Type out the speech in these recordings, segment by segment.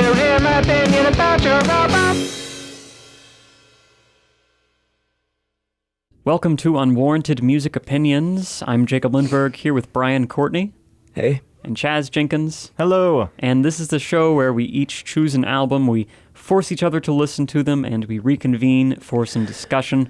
to hear my opinion about your album. Welcome to Unwarranted Music Opinions. I'm Jacob Lindberg here with Brian Courtney. Hey. And Chaz Jenkins. Hello. And this is the show where we each choose an album, we force each other to listen to them, and we reconvene for some discussion.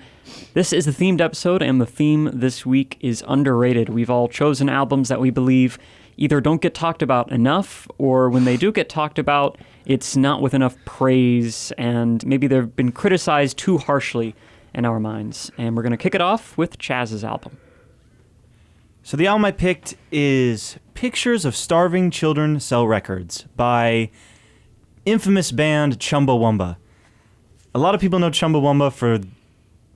This is the themed episode, and the theme this week is underrated. We've all chosen albums that we believe either don't get talked about enough, or when they do get talked about, it's not with enough praise, and maybe they've been criticized too harshly in our minds. And we're going to kick it off with Chaz's album. So the album I picked is Pictures of Starving Children Sell Records by infamous band Chumbawamba. A lot of people know Chumbawamba for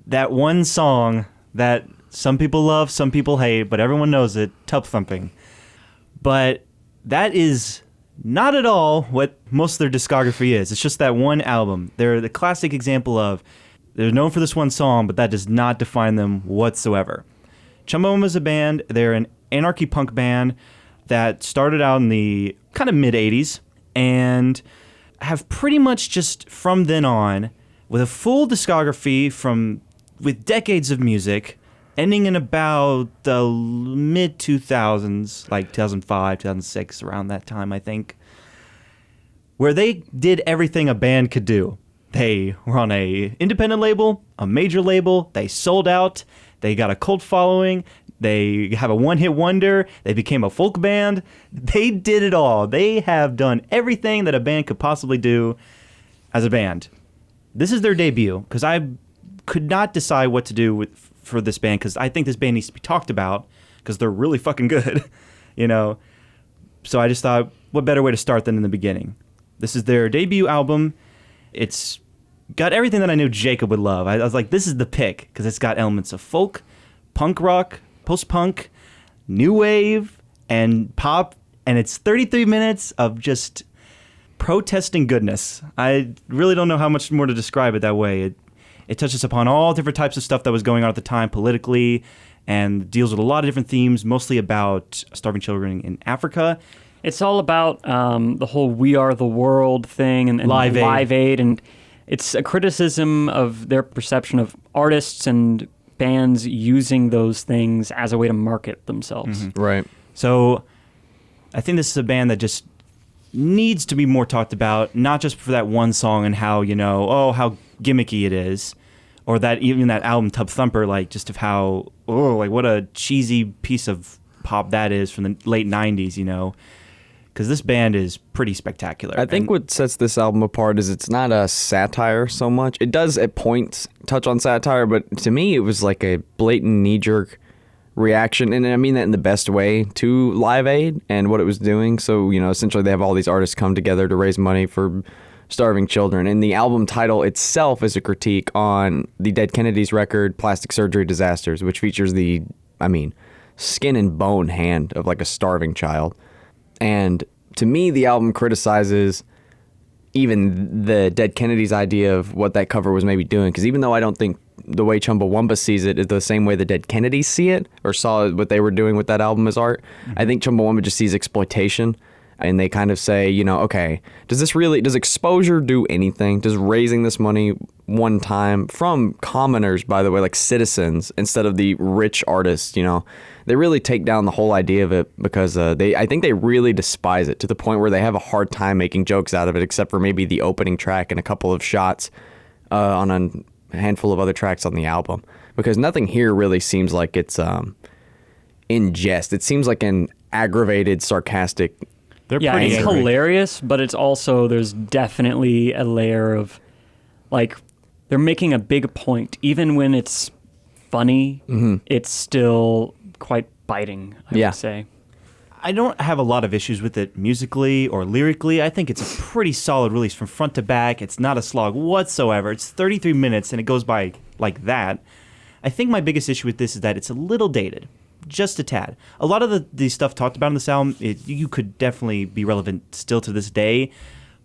that one song that some people love, some people hate, but everyone knows it, Tub Thumping. But that is not at all what most of their discography is. It's just that one album. They're the classic example of they're known for this one song, but that does not define them whatsoever. Chumbawamba is a band. They're an Anarcho-Punk band that started out in the kind of mid-'80s and have pretty much just from then on, with a full discography with decades of music, ending in about the mid-2000s, like 2005, 2006, around that time, I think, where they did everything a band could do. They were on a independent label, a major label, they sold out, they got a cult following, they have a one-hit wonder, they became a folk band. They did it all. They have done everything that a band could possibly do as a band. This is their debut, because I could not decide what to do for this band, because I think this band needs to be talked about, because they're really fucking good, you know? So I just thought, what better way to start than in the beginning? This is their debut album. It's got everything that I knew Jacob would love. I was like, this is the pick, because it's got elements of folk, punk rock, post-punk, new wave, and pop, and it's 33 minutes of just protesting goodness. I really don't know how much more to describe it that way. It touches upon all different types of stuff that was going on at the time politically, and deals with a lot of different themes, mostly about starving children in Africa. It's all about the whole We Are the World thing and Live Aid, and it's a criticism of their perception of artists and bands using those things as a way to market themselves. Mm-hmm. Right. So I think this is a band that just needs to be more talked about, not just for that one song and how, how gimmicky it is, or that even that album Tub Thumper, like just of how, what a cheesy piece of pop that is from the late 90s, because this band is pretty spectacular. I think what sets this album apart is it's not a satire so much. It does at points touch on satire, but to me it was like a blatant knee-jerk reaction, and I mean that in the best way, to Live Aid and what it was doing. So, essentially they have all these artists come together to raise money for starving children, and the album title itself is a critique on the Dead Kennedys record, Plastic Surgery Disasters, which features the skin and bone hand of like a starving child. And to me, the album criticizes even the Dead Kennedys idea of what that cover was maybe doing. Because even though I don't think the way Chumbawamba sees it is the same way the Dead Kennedys see it, or saw what they were doing with that album as art, I think Chumbawamba just sees exploitation. And they kind of say, okay, does exposure do anything? Does raising this money one time from commoners, by the way, like citizens, instead of the rich artists, they really take down the whole idea of it, because I think they really despise it to the point where they have a hard time making jokes out of it, except for maybe the opening track and a couple of shots on a handful of other tracks on the album, because nothing here really seems like it's in jest. It seems like an aggravated, sarcastic. Yeah, it's hilarious, but it's also, there's definitely a layer of, like, they're making a big point. Even when it's funny, it's still quite biting, I would say. I don't have a lot of issues with it musically or lyrically. I think it's a pretty solid release from front to back. It's not a slog whatsoever. It's 33 minutes, and it goes by like that. I think my biggest issue with this is that it's a little dated. Just a tad. A lot of the stuff talked about in this album, you could definitely be relevant still to this day,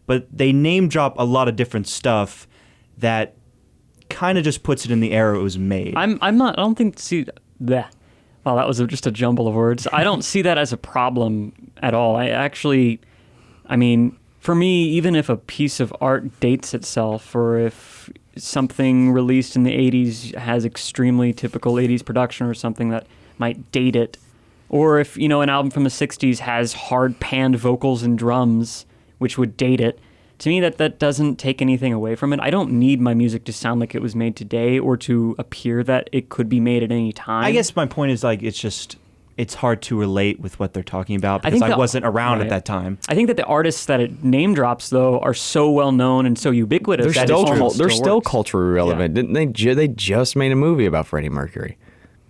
but they name drop a lot of different stuff that kind of just puts it in the era it was made. I don't think, that. Wow, that was just a jumble of words. I don't see that as a problem at all. for me, even if a piece of art dates itself, or if something released in the 80s has extremely typical 80s production or something that might date it, or if, an album from the 60s has hard panned vocals and drums, which would date it, to me that doesn't take anything away from it. I don't need my music to sound like it was made today or to appear that it could be made at any time. I guess my point is it's hard to relate with what they're talking about because I wasn't around at that time. I think that the artists that it name drops, though, are so well known and so ubiquitous. They're still culturally relevant. Yeah. Didn't they just made a movie about Freddie Mercury.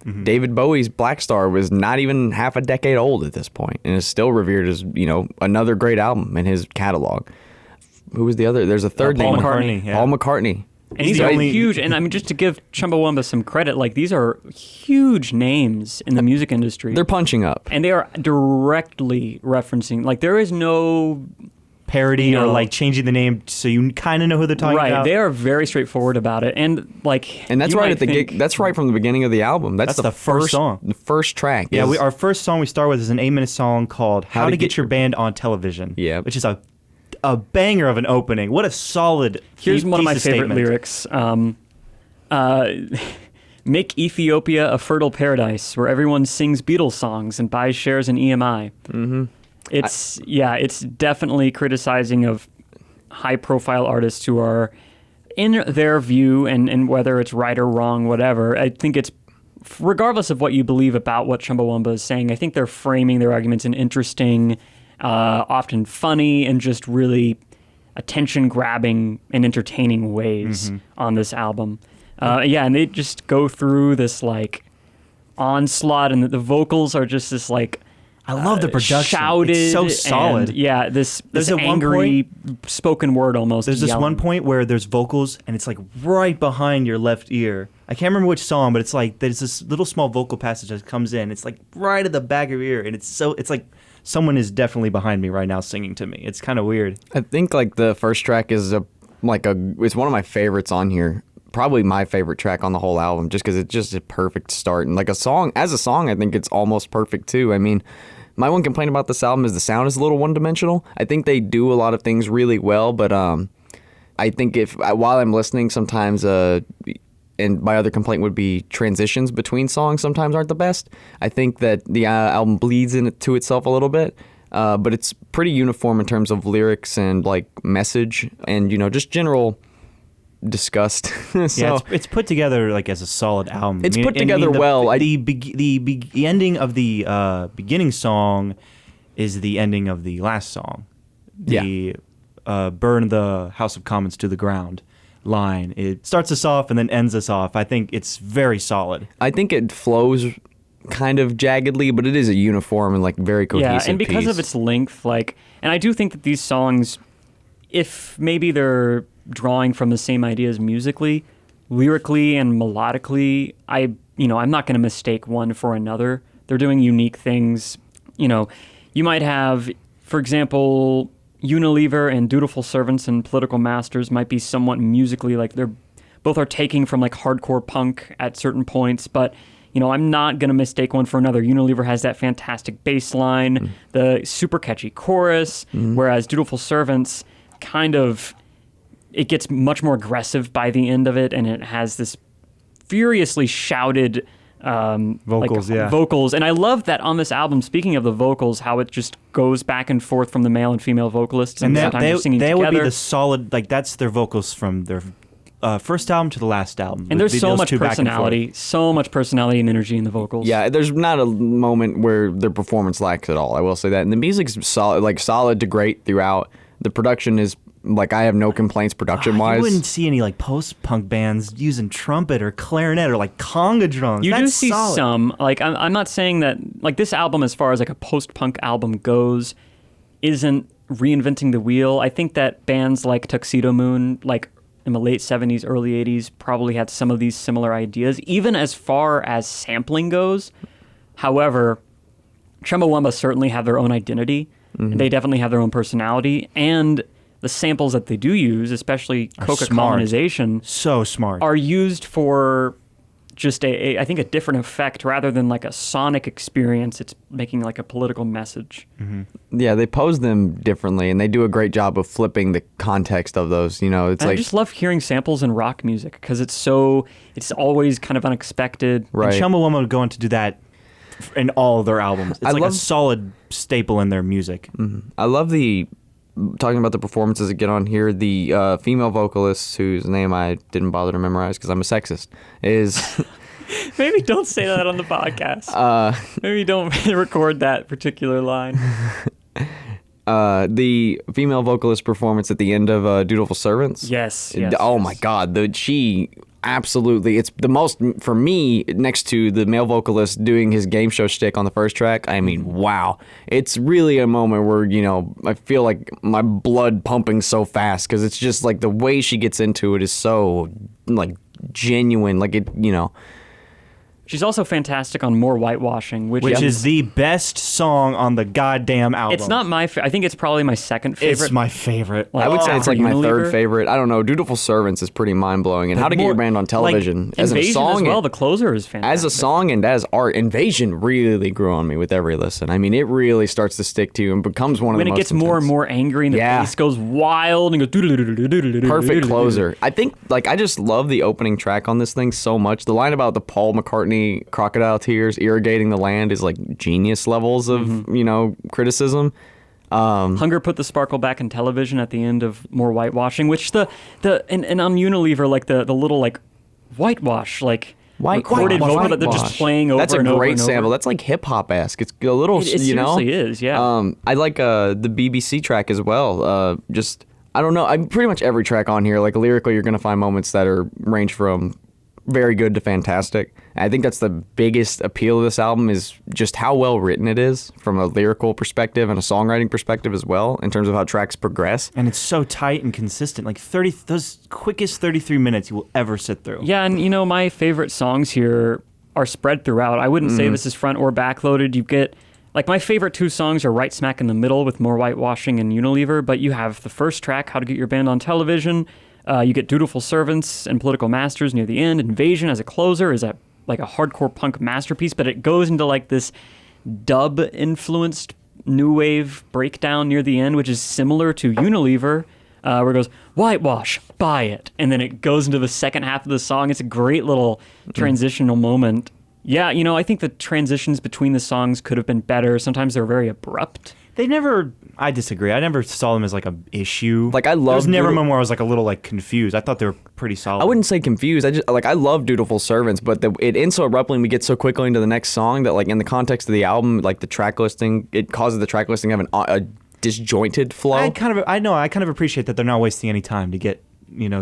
Mm-hmm. David Bowie's Black Star was not even half a decade old at this point and is still revered as, another great album in his catalog. Who was the other? There's a third name. Paul McCartney. Yeah. Paul McCartney. And these are huge. And I mean, just to give Chumbawamba some credit, these are huge names in the music industry. They're punching up. And they are directly referencing, there is no parody or changing the name so you kind of know who they're talking about. Right. They are very straightforward about it. And that's right at the gig. That's right from the beginning of the album. That's the first song. The first track. Yeah, our first song we start with is an 8-minute song called How to Get Your Band on Television. Yeah. Which is a banger of an opening. What a solid Here's one of my favorite lyrics. Make Ethiopia a fertile paradise where everyone sings Beatles songs and buys shares in EMI. Mm-hmm. It's definitely criticizing of high-profile artists who are, in their view, and whether it's right or wrong, whatever, I think it's, regardless of what you believe about what Chumbawamba is saying, I think they're framing their arguments in interesting, often funny, and just really attention-grabbing and entertaining ways on this album. And they just go through this, onslaught, and the vocals are just this, I love the production. Shouted. It's so solid. And, this angry spoken word almost. There's this one point where there's vocals, and it's right behind your left ear. I can't remember which song, but it's there's this little small vocal passage that comes in. It's right at the back of your ear, and it's someone is definitely behind me right now singing to me. It's kind of weird. I think the first track is it's one of my favorites on here. Probably my favorite track on the whole album, just because it's just a perfect start. And as a song, I think it's almost perfect too. I mean, my one complaint about this album is the sound is a little one-dimensional. I think they do a lot of things really well, but I think while I'm listening, sometimes, and my other complaint would be transitions between songs sometimes aren't the best. I think that the album bleeds into itself a little bit, but it's pretty uniform in terms of lyrics and message and just general disgust. So, it's put together as a solid album. It's put together well. The ending of the beginning song is the ending of the last song. The burn the House of Commons to the ground line. It starts us off and then ends us off. I think it's very solid. I think it flows kind of jaggedly, but it is a uniform and very cohesive piece. Yeah, and because of its length, and I do think that these songs, if maybe they're drawing from the same ideas musically, lyrically, and melodically, I'm not going to mistake one for another. They're doing unique things. You might have, for example, Unilever and Dutiful Servants and Political Masters might be somewhat musically they're both are taking from hardcore punk at certain points, but I'm not going to mistake one for another. Unilever has that fantastic bass line, the super catchy chorus, whereas Dutiful Servants it gets much more aggressive by the end of it, and it has this furiously shouted vocals. And I love that on this album, speaking of the vocals, how it just goes back and forth from the male and female vocalists, and sometimes they're singing together. Would be the solid, that's their vocals from their first album to the last album. And there's so much personality and energy in the vocals. Yeah, there's not a moment where their performance lacks at all, I will say that. And the music's solid to great throughout. The production is I have no complaints production-wise. You wouldn't see any post-punk bands using trumpet or clarinet or conga drums. You That's do see solid. some. I'm not saying that this album, as far as a post-punk album goes, isn't reinventing the wheel. I think that bands like Tuxedo Moon, in the late 70s, early 80s, probably had some of these similar ideas, even as far as sampling goes. However, Chumbawamba certainly have their own identity. Mm-hmm. They definitely have their own personality, and the samples that they do use, especially coca colonization, so smart, are used for just I think a different effect rather than like a sonic experience. It's making like a political message. Yeah, they pose them differently, and they do a great job of flipping the context of those. You know, it's And like I just love hearing samples in rock music because it's always kind of unexpected. right. And Chumbawamba would go on to do that in all of their albums. It's I like love- a solid staple in their music. I love talking about the performances that get on here. The female vocalist, whose name I didn't bother to memorize because I'm a sexist, is Maybe don't say that on the podcast. Maybe don't record that particular line. the female vocalist performance at the end of Dutiful Servants. Yes. Oh my God, she absolutely. It's the most for me next to the male vocalist doing his game show shtick on the first track. I mean, wow, it's really a moment where I feel like my blood pumping so fast because it's just like the way she gets into it is so like genuine, like it. She's also fantastic on More Whitewashing, which is the best song on the goddamn album. It's not my I think it's probably my second favorite. It's my favorite. I would say it's like my Unilever. third favorite. I don't know. Dutiful Servants is pretty mind blowing, and How to Get Your Brand on Television as a Invasion song as well. The closer is fantastic. as a song and as art. Invasion really grew on me with every listen. I mean, it really starts to stick to you and becomes one of when the it most gets more and intense. more angry and the Yeah. bass goes wild and goes Perfect closer. I think I just love the opening track on this thing so much. The line about the Paul McCartney crocodile tears irrigating the land is like genius levels of criticism. Hunger put the sparkle back in television at the end of More Whitewashing, which and on Unilever like the little like whitewash like recorded vocal that they're just playing over That's a and over great and over. sample. That's like hip hop esque. It's a little It seriously is, yeah. I like the BBC track as well. I don't know. Pretty much every track on here, like lyrically, you're gonna find moments that range from very good to fantastic. I think that's the biggest appeal of this album is just how well written it is from a lyrical perspective and a songwriting perspective as well in terms of how tracks progress. And it's so tight and consistent. Like those quickest 33 minutes you will ever sit through. Yeah, and my favorite songs here are spread throughout. I wouldn't say this is front or back loaded. You get like my favorite two songs are right smack in the middle with More Whitewashing and Unilever, but you have the first track, How to Get Your Band on Television. You get Dutiful Servants and Political Masters near the end. Invasion as a closer is like a hardcore punk masterpiece, but it goes into like this dub-influenced new wave breakdown near the end, which is similar to Unilever, where it goes, whitewash, buy it. And then it goes into the second half of the song. It's a great little transitional moment. Yeah, I think the transitions between the songs could have been better. Sometimes they're very abrupt. I disagree. I never saw them as like a issue. Like I love. There was never a moment where I was like a little like confused. I thought they were pretty solid. I wouldn't say confused. I love Dutiful Servants, but it ends so abruptly and we get so quickly into the next song that like in the context of the album, like the track listing, it causes the track listing to have a disjointed flow. I kind of appreciate that they're not wasting any time to get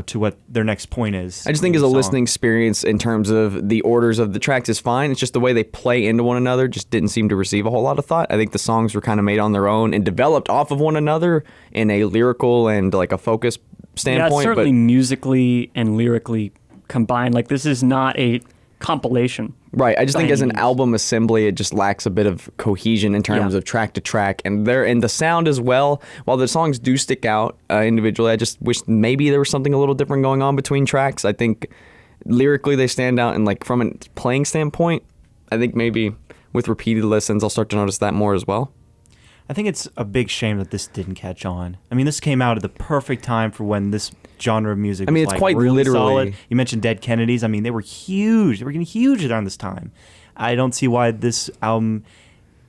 to what their next point is. I just think as a listening experience in terms of the orders of the tracks is fine. It's just the way they play into one another just didn't seem to receive a whole lot of thought. I think the songs were kind of made on their own and developed off of one another in a lyrical and like a focus standpoint. Yeah, it's certainly musically and lyrically combined. Like this is not a compilation. Right. I just think as an album assembly, it just lacks a bit of cohesion in terms of track to track, and the sound as well. While the songs do stick out individually, I just wish maybe there was something a little different going on between tracks. I think lyrically they stand out, and like from a playing standpoint, I think maybe with repeated listens, I'll start to notice that more as well. I think it's a big shame that this didn't catch on. I mean, this came out at the perfect time for when this genre of music was it's like quite really literally solid. You mentioned Dead Kennedys. I mean, they were huge. They were getting huge around this time. I don't see why this album...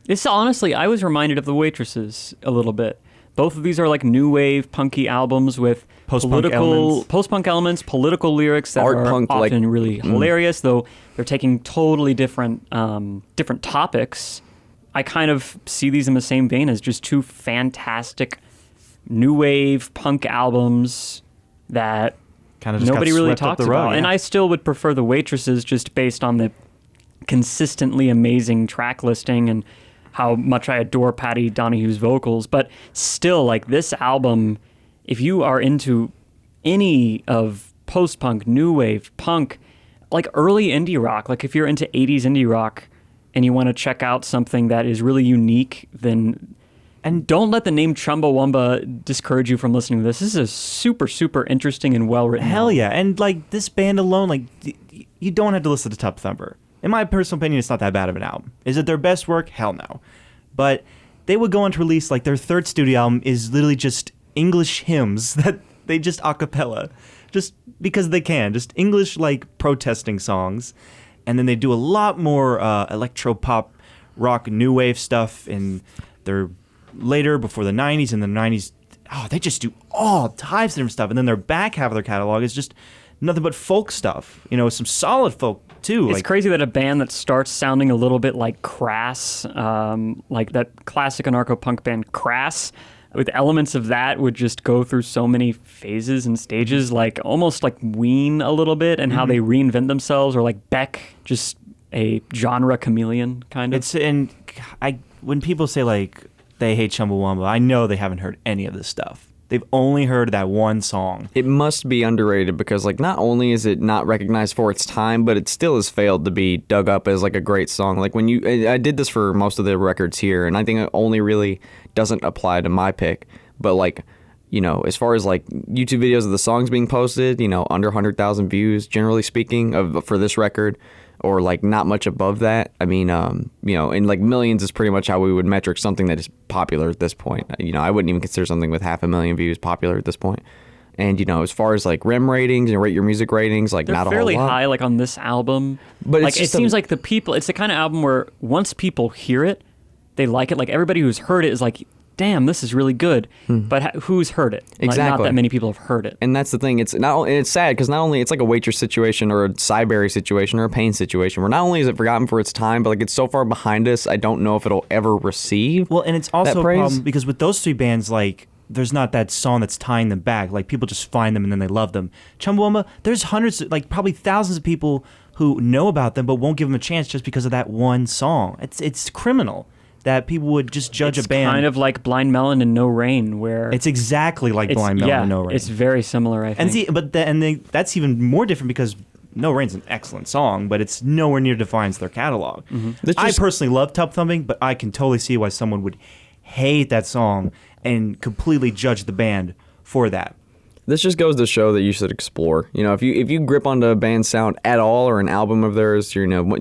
It's honestly, I was reminded of The Waitresses a little bit. Both of these are like new wave punky albums with post-punk elements, political lyrics that are punk, often really hilarious, though they're taking totally different topics. I kind of see these in the same vein as just two fantastic new wave punk albums that kind of just nobody really swept up talks the road, about. yeah. And I still would prefer The Waitresses just based on the consistently amazing track listing and how much I adore Patty Donahue's vocals. But still, like this album, if you are into any of post-punk, new wave, punk, like early indie rock, like if you're into 80s indie rock and you want to check out something that is really unique, then... And don't let the name Chumbawamba discourage you from listening to this. This is a super, super interesting and well-written Hell yeah. And like this band alone, like you don't have to listen to Tub Thumper. In my personal opinion, it's not that bad of an album. Is it their best work? Hell no. But they would go on to release, like, their third studio album is literally just English hymns that they just a cappella. Just because they can. Just English, like, protesting songs. And then they do a lot more electro-pop, rock, new wave stuff in their later, before the 90s. And the 90s, they just do all types of different stuff. And then their back half of their catalog is just nothing but folk stuff. Some solid folk, too. It's crazy that a band that starts sounding a little bit like Crass, like that classic anarcho-punk band Crass, with elements of that would just go through so many phases and stages, like almost like Ween a little bit, and how they reinvent themselves, or like Beck, just a genre chameleon kind of. When people say like they hate Chumbawamba, I know they haven't heard any of this stuff. They've only heard that one song. It must be underrated because, like, not only is it not recognized for its time, but it still has failed to be dug up as, like, a great song. Like, I did this for most of the records here, and I think it only really doesn't apply to my pick. But, like, as far as, like, YouTube videos of the songs being posted, under 100,000 views, generally speaking, for this record, or, like, not much above that. I mean, and, like, millions is pretty much how we would metric something that is popular at this point. I wouldn't even consider something with 500,000 views popular at this point. And, as far as, like, REM ratings and Rate Your Music ratings, like, they're not a whole lot. fairly high, like, on this album. But like, it seems like it's the kind of album where once people hear it, they like it. Like, everybody who's heard it is like, damn, this is really good. But who's heard it? Exactly. Like, not that many people have heard it. And that's the thing. It's sad because not only it's like a Waitress situation or a Cyberry situation or a Pain situation where not only is it forgotten for its time, but like it's so far behind us, I don't know if it'll ever receive. Well, and it's also that a praise. problem because with those three bands, like, there's not that song that's tying them back. Like, people just find them and then they love them. Chumbawamba, there's hundreds, like probably thousands of people who know about them but won't give them a chance just because of that one song. It's criminal that people would just judge a band. It's kind of like Blind Melon and No Rain, where it's exactly like Blind Melon and No Rain. It's very similar, I think. That's even more different because No Rain's an excellent song, but it's nowhere near defines their catalog. I personally love Tub Thumping, but I can totally see why someone would hate that song and completely judge the band for that. This just goes to show that you should explore. If you grip onto a band's sound at all or an album of theirs,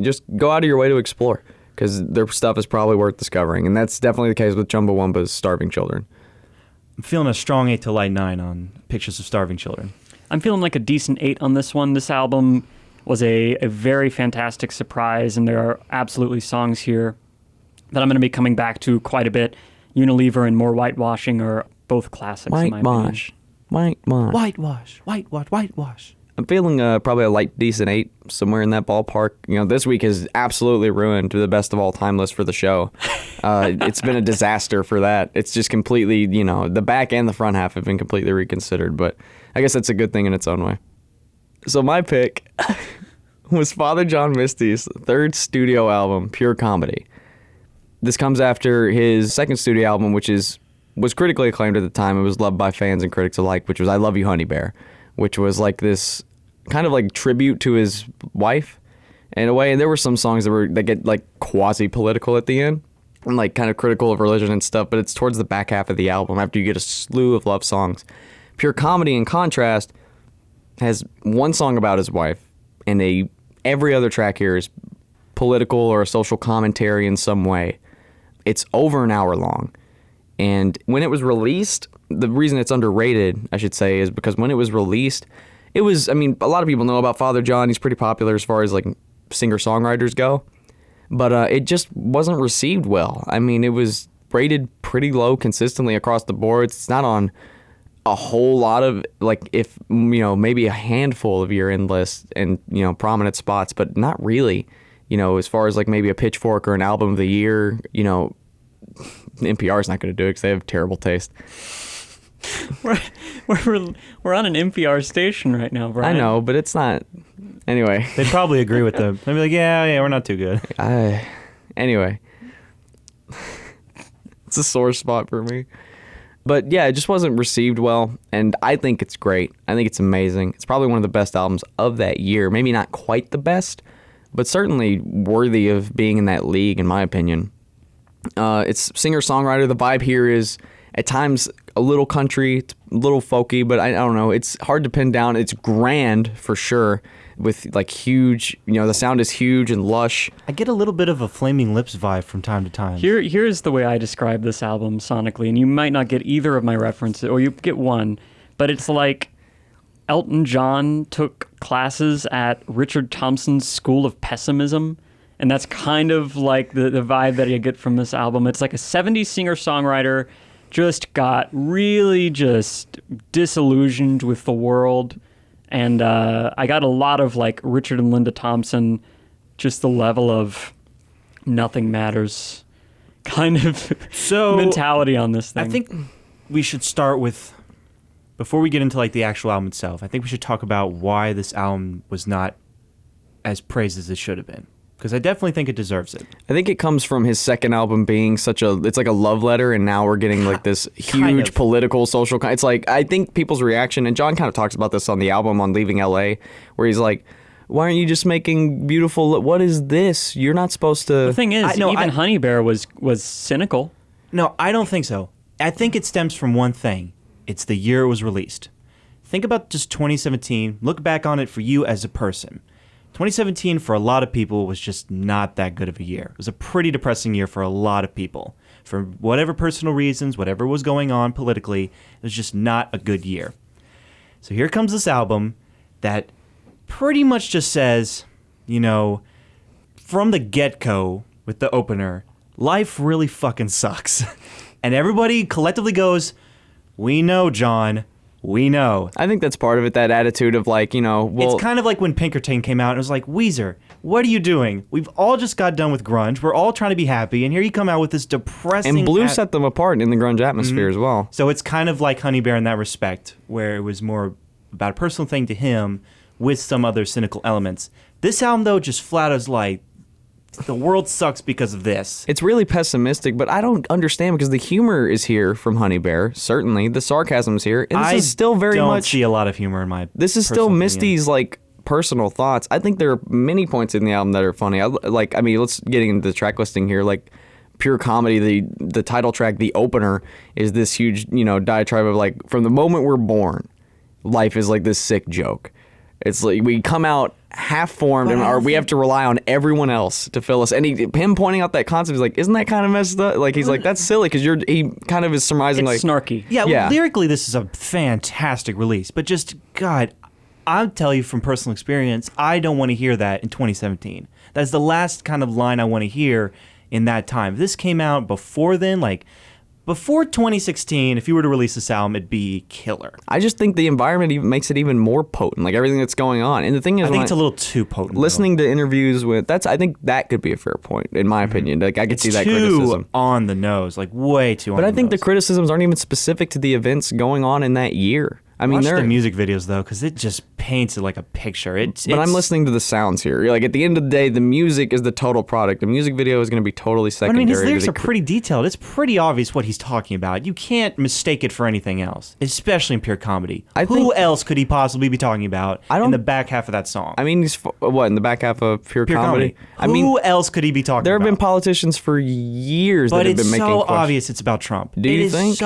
just go out of your way to explore. Because their stuff is probably worth discovering. And that's definitely the case with Chumbawamba's Starving Children. I'm feeling a strong 8 to light 9 on Pictures of Starving Children. I'm feeling like a decent 8 on this one. This album was a very fantastic surprise, and there are absolutely songs here that I'm going to be coming back to quite a bit. Unilever and More Whitewashing are both classics in my opinion. Whitewash. I'm feeling probably a light decent 8, somewhere in that ballpark. This week has absolutely ruined the best of all time list for the show. It's been a disaster for that. It's just completely, the back and the front half have been completely reconsidered, but I guess that's a good thing in its own way. So my pick was Father John Misty's third studio album, Pure Comedy. This comes after his second studio album, which was critically acclaimed at the time. It was loved by fans and critics alike, which was I Love You, Honey Bear, which was like this kind of like tribute to his wife in a way. And there were some songs that get like quasi-political at the end and like kind of critical of religion and stuff, but it's towards the back half of the album after you get a slew of love songs. Pure Comedy, in contrast, has one song about his wife, and every other track here is political or a social commentary in some way. It's over an hour long. And when it was released, the reason it's underrated, I should say, is because when it was released, a lot of people know about Father John. He's pretty popular as far as like singer-songwriters go. But it just wasn't received well. It was rated pretty low consistently across the board. It's not on a whole lot of, like, if, maybe a handful of year-end lists and, prominent spots, but not really. As far as like maybe a Pitchfork or an Album of the Year, NPR's not going to do it because they have terrible taste. We're on an NPR station right now, Brian. I know, but it's not. Anyway. They'd probably agree with them. They'd be like, yeah, we're not too good. Anyway. It's a sore spot for me. But yeah, it just wasn't received well, and I think it's great. I think it's amazing. It's probably one of the best albums of that year. Maybe not quite the best, but certainly worthy of being in that league, in my opinion. It's singer-songwriter. The vibe here is At times, a little country, a little folky, but I don't know. It's hard to pin down. It's grand for sure, with like huge. The sound is huge and lush. I get a little bit of a Flaming Lips vibe from time to time. Here's the way I describe this album sonically, and you might not get either of my references, or you get one, but it's like Elton John took classes at Richard Thompson's School of Pessimism, and that's kind of like the vibe that you get from this album. It's like a 70s singer-songwriter just got really just disillusioned with the world, and I got a lot of like Richard and Linda Thompson, just the level of nothing matters kind of mentality on this thing. I think we should start with, before we get into like the actual album itself, I think we should talk about why this album was not as praised as it should have been. Because I definitely think it deserves it. I think it comes from his second album being it's like a love letter, and now we're getting like this huge political, social. It's like, I think people's reaction, and John kind of talks about this on the album on Leaving LA, where he's like, why aren't you just making beautiful, what is this? You're not supposed to. The thing is, even Honey Bear was cynical. No, I don't think so. I think it stems from one thing. It's the year it was released. Think about just 2017. Look back on it for you as a person. 2017 for a lot of people was just not that good of a year. It was a pretty depressing year for a lot of people. For whatever personal reasons, whatever was going on politically, it was just not a good year. So here comes this album that pretty much just says, from the get-go with the opener, life really fucking sucks. And everybody collectively goes, we know, John. We know. I think that's part of it, that attitude of like, It's kind of like when Pinkerton came out and it was like, Weezer, what are you doing? We've all just got done with grunge. We're all trying to be happy, and here you come out with this depressing... And Blue set them apart in the grunge atmosphere as well. So it's kind of like Honey Bear in that respect, where it was more about a personal thing to him with some other cynical elements. This album, though, just flat as like, the world sucks because of this. It's really pessimistic, but I don't understand because the humor is here from Honey Bear, certainly. The sarcasm's here. And this is still very much... I don't see a lot of humor in my This is still Misty's, like, personal thoughts. I think there are many points in the album that are funny. Let's get into the track listing here. Like, pure comedy, the title track, the opener, is this huge, diatribe of, like, from the moment we're born, life is like this sick joke. It's like we come out half-formed and we have to rely on everyone else to fill us. And him pointing out that concept, he's like, isn't that kind of messed up? Like, he's like, that's silly, because he kind of is surmising, it's like... snarky. Yeah, lyrically, this is a fantastic release. But just, God, I'll tell you from personal experience, I don't want to hear that in 2017. That's the last kind of line I want to hear in that time. If this came out before then, like... Before 2016, if you were to release this album, it'd be killer. I just think the environment even makes it even more potent, like everything that's going on. And the thing is, I think it's a little too potent. Listening to interviews with I think that could be a fair point, in my opinion. Like I could see that criticism. Too on the nose, like way too on the nose. But I think the criticisms aren't even specific to the events going on in that year. I mean, watch the music videos though, because it just paints it like a picture. But I'm listening to the sounds here. Like at the end of the day, the music is the total product. The music video is going to be totally secondary. I mean, his lyrics are pretty detailed. It's pretty obvious what he's talking about. You can't mistake it for anything else, especially in pure comedy. Who else could he possibly be talking about in the back half of that song? I mean, he's in the back half of pure comedy? Who else could he be talking about? There have been politicians for years that have been making But it's so obvious it's about Trump. Do you think?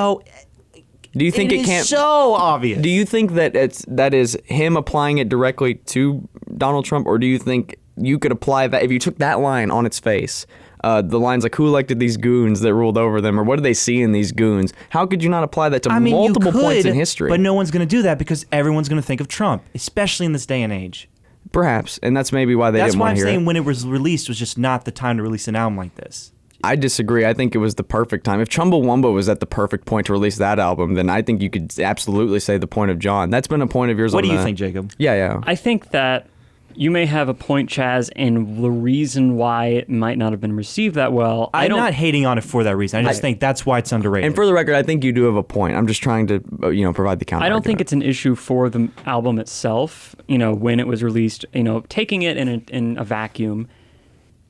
Do you think it can't? It's so obvious. Do you think that that is him applying it directly to Donald Trump, or do you think you could apply that if you took that line on its face? The lines like, who elected these goons that ruled over them, or what do they see in these goons? How could you not apply that to multiple points in history? But no one's going to do that because everyone's going to think of Trump, especially in this day and age. Perhaps, and that's maybe why they didn't want to hear it. That's why I'm saying when it was released was just not the time to release an album like this. I disagree. I think it was the perfect time. If Chumbawamba was at the perfect point to release that album, then I think you could absolutely say the point of John. That's been a point of yours. What do you think, Jacob? Yeah. I think that you may have a point, Chaz, and the reason why it might not have been received that well. I'm not hating on it for that reason. I just think that's why it's underrated. And for the record, I think you do have a point. I'm just trying to, provide the counter. I don't think it's an issue for the album itself. When it was released, taking it in a vacuum.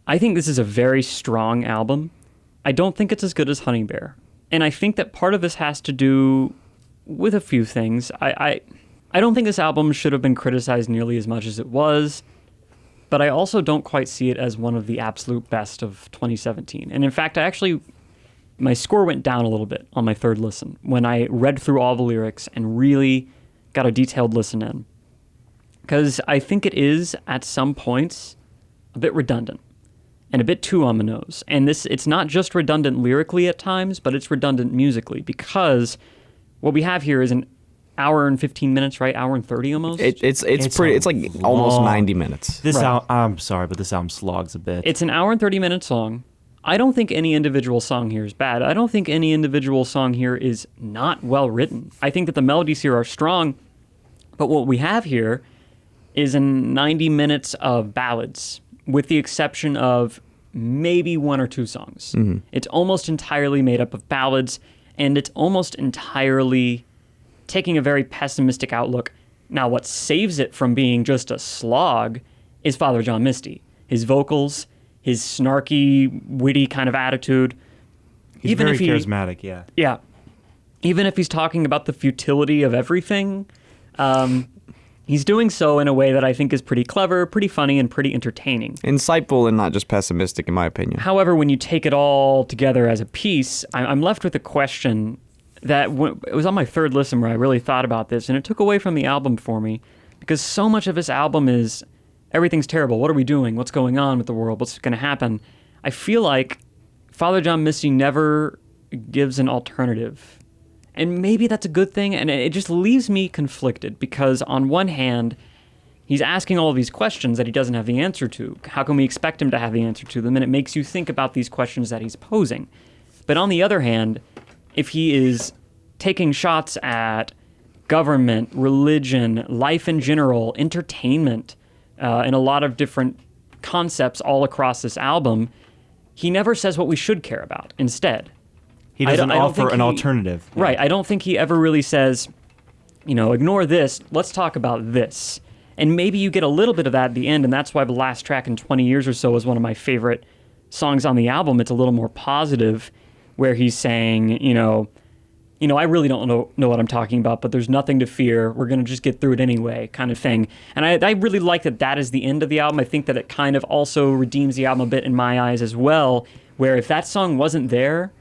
I think this is a very strong album. I don't think it's as good as Honey Bear. And I think that part of this has to do with a few things. I don't think this album should have been criticized nearly as much as it was, but I also don't quite see it as one of the absolute best of 2017. And in fact, I actually my score went down a little bit on my third listen when I read through all the lyrics and really got a detailed listen in. Because I think it is, at some points, a bit redundant and a bit too on the nose. And it's not just redundant lyrically at times, but it's redundant musically, because what we have here is an hour and 15 minutes, right? Hour and 30 almost? It's pretty. It's like almost 90 minutes. I'm sorry, but this album slogs a bit. It's an hour and 30 minutes long. I don't think any individual song here is bad. I don't think any individual song here is not well written. I think that the melodies here are strong, but what we have here is in 90 minutes of ballads, with the exception of maybe one or two songs. Mm-hmm. It's almost entirely made up of ballads, and it's almost entirely taking a very pessimistic outlook. Now, what saves it from being just a slog is Father John Misty. His vocals, his snarky, witty kind of attitude. He's very charismatic, yeah. Yeah. Even if he's talking about the futility of everything, he's doing so in a way that I think is pretty clever, pretty funny, and pretty entertaining. Insightful and not just pessimistic, in my opinion. However, when you take it all together as a piece, I'm left with a question that it was on my third listen where I really thought about this, and it took away from the album for me, because so much of this album is everything's terrible. What are we doing? What's going on with the world? What's going to happen? I feel like Father John Misty never gives an alternative. And maybe that's a good thing, and it just leaves me conflicted, because on one hand, he's asking all of these questions that he doesn't have the answer to. How can we expect him to have the answer to them? And it makes you think about these questions that he's posing. But on the other hand, if he is taking shots at government, religion, life in general, entertainment, and a lot of different concepts all across this album, he never says what we should care about instead. He doesn't offer an alternative. Right. I don't think he ever really says, ignore this, let's talk about this. And maybe you get a little bit of that at the end, and that's why the last track in 20 years or so is one of my favorite songs on the album. It's a little more positive, where he's saying, I really don't know what I'm talking about, but there's nothing to fear. We're going to just get through it anyway, kind of thing. And I really like that is the end of the album. I think that it kind of also redeems the album a bit in my eyes as well, where if that song wasn't there,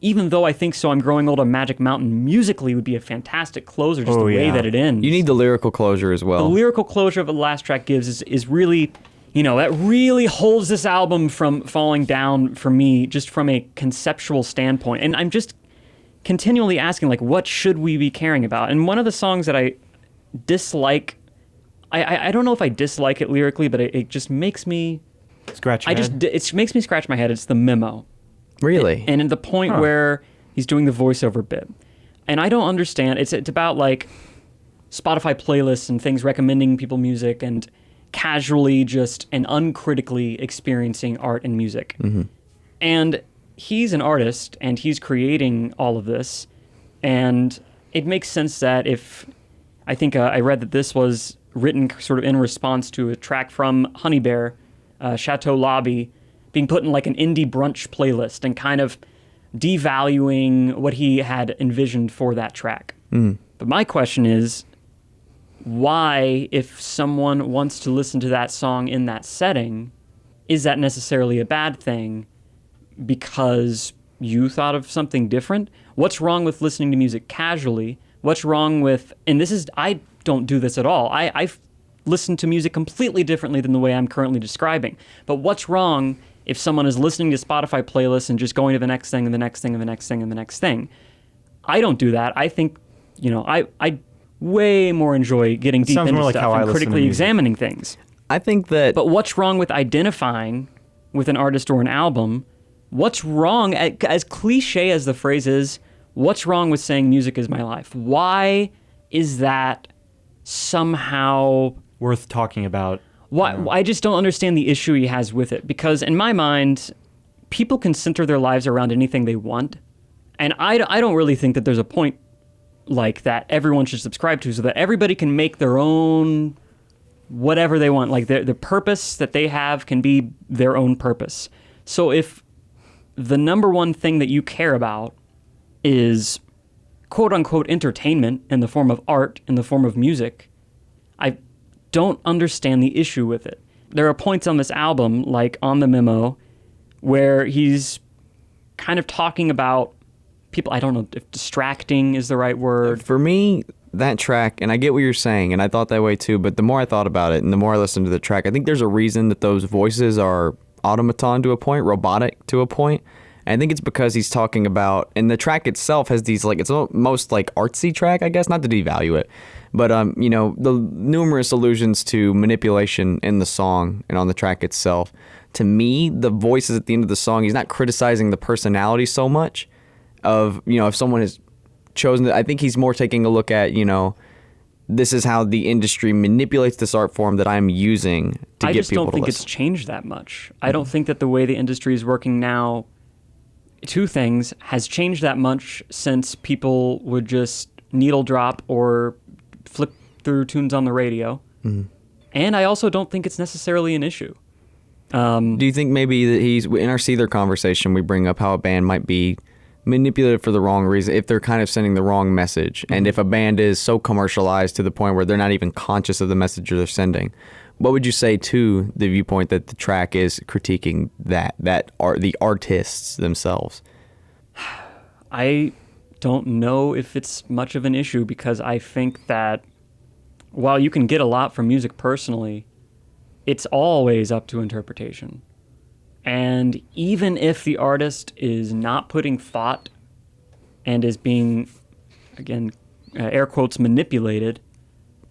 even though I think So I'm Growing Old on Magic Mountain musically would be a fantastic closer, just the way that it ends. You need the lyrical closure as well. The lyrical closure of the last track gives is really, that really holds this album from falling down for me, just from a conceptual standpoint. And I'm just continually asking, what should we be caring about? And one of the songs that I dislike, I don't know if I dislike it lyrically, but it just makes me scratch your head. It makes me scratch my head. It's the Memo. Really? And in the point where he's doing the voiceover bit. And I don't understand. It's about Spotify playlists and things recommending people music and casually just and uncritically experiencing art and music. Mm-hmm. And he's an artist and he's creating all of this. And it makes sense that I think I read that this was written sort of in response to a track from Honey Bear, Chateau Lobby, being put in an indie brunch playlist and kind of devaluing what he had envisioned for that track. Mm. But my question is, why, if someone wants to listen to that song in that setting, is that necessarily a bad thing because you thought of something different? What's wrong with listening to music casually? What's wrong with, I don't do this at all. I've listened to music completely differently than the way I'm currently describing. But what's wrong if someone is listening to Spotify playlists and just going to the next thing and the next thing and the next thing and the next thing? I don't do that. I think, I way more enjoy getting deep into stuff and critically examining things. I think that... But what's wrong with identifying with an artist or an album? What's wrong, as cliche as the phrase is, what's wrong with saying music is my life? Why is that somehow... worth talking about? Why? I just don't understand the issue he has with it, because in my mind, people can center their lives around anything they want, and I don't really think that there's a point like that everyone should subscribe to, so that everybody can make their own whatever they want. The purpose that they have can be their own purpose. So if the number one thing that you care about is quote-unquote entertainment in the form of art, in the form of music, I don't understand the issue with it. There are points on this album, like on the Memo, where he's kind of talking about people. I don't know if distracting is the right word. For me, that track, and I get what you're saying, and I thought that way too, but the more I thought about it and the more I listened to the track, I think there's a reason that those voices are automaton to a point, robotic to a point. And I think it's because he's talking about, and the track itself has these, like, it's almost like artsy track, I guess, not to devalue it, but, you know, the numerous allusions to manipulation in the song and on the track itself. To me, the voices at the end of the song, he's not criticizing the personality so much of, you know, if someone has chosen to, I think he's more taking a look at, you know, this is how the industry manipulates this art form that I'm using to get people to listen. I just don't think it's changed that much. I don't think that the way the industry is working now, two things, has changed that much since people would just needle drop or flip through tunes on the radio. And I also don't think it's necessarily an issue. Do you think maybe that he's, in our Seether conversation, we bring up how a band might be manipulated for the wrong reason, if they're kind of sending the wrong message, and if a band is so commercialized to the point where they're not even conscious of the message they're sending? What would you say to the viewpoint that the track is critiquing that are the artists themselves? I don't know if it's much of an issue, because I think that while you can get a lot from music personally, it's always up to interpretation. And even if the artist is not putting thought and is being, again, air quotes, manipulated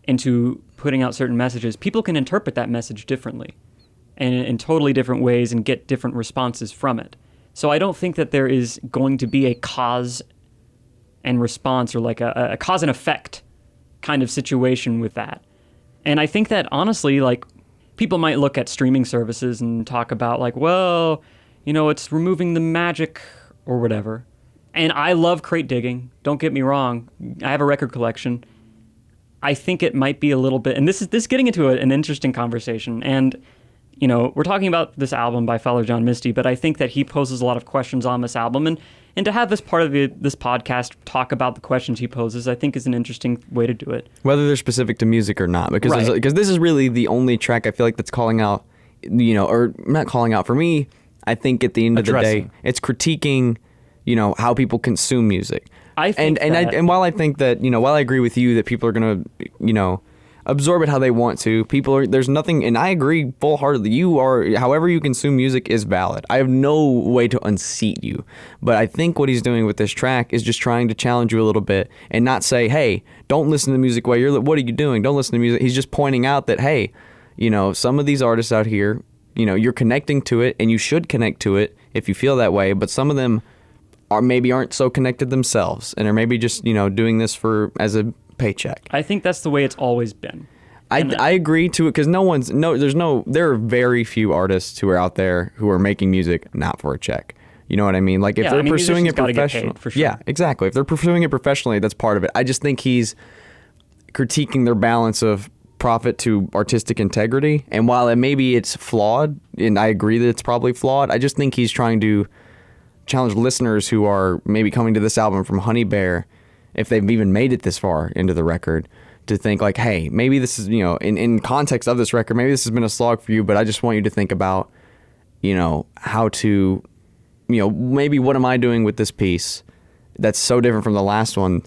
into putting out certain messages, people can interpret that message differently and in totally different ways and get different responses from it. So I don't think that there is going to be a cause and response, or like a cause and effect kind of situation with that. And I think that, honestly, like, people might look at streaming services and talk about, like, well, you know, it's removing the magic or whatever. And I love crate digging. Don't get me wrong. I have a record collection. I think it might be a little bit, and this is getting into an interesting conversation. And, you know, we're talking about this album by fellow John Misty, but I think that he poses a lot of questions on this album. And to have this part of this podcast talk about the questions he poses, I think is an interesting way to do it. Whether they're specific to music or not, because Right. because this is really the only track I feel like that's calling out, you know, or not calling out for me. I think at the end of the Addressing. day, it's critiquing, you know, how people consume music. I think and while I think that, you know, while I agree with you that people are gonna, you know, absorb it how they want to, there's nothing, and I agree full-heartedly, however you consume music is valid. I have no way to unseat you, but I think what he's doing with this track is just trying to challenge you a little bit and not say, hey, don't listen to music what are you doing, don't listen to music. He's just pointing out that, hey, you know, some of these artists out here, you know, you're connecting to it, and you should connect to it if you feel that way, but some of them aren't so connected themselves, and are maybe just, you know, doing this as a paycheck. I think that's the way it's always been. I agree to it, because there are very few artists who are out there who are making music not for a check. You know what I mean? Like, if they're pursuing it musicians gotta get professionally, paid, for sure. yeah, exactly. If they're pursuing it professionally, that's part of it. I just think he's critiquing their balance of profit to artistic integrity. And while maybe it's flawed, and I agree that it's probably flawed, I just think he's trying to challenge listeners who are maybe coming to this album from Honey Bear, if they've even made it this far into the record, to think like, hey, maybe this is, you know, in context of this record, maybe this has been a slog for you, but I just want you to think about, you know, how to, you know, maybe what am I doing with this piece that's so different from the last one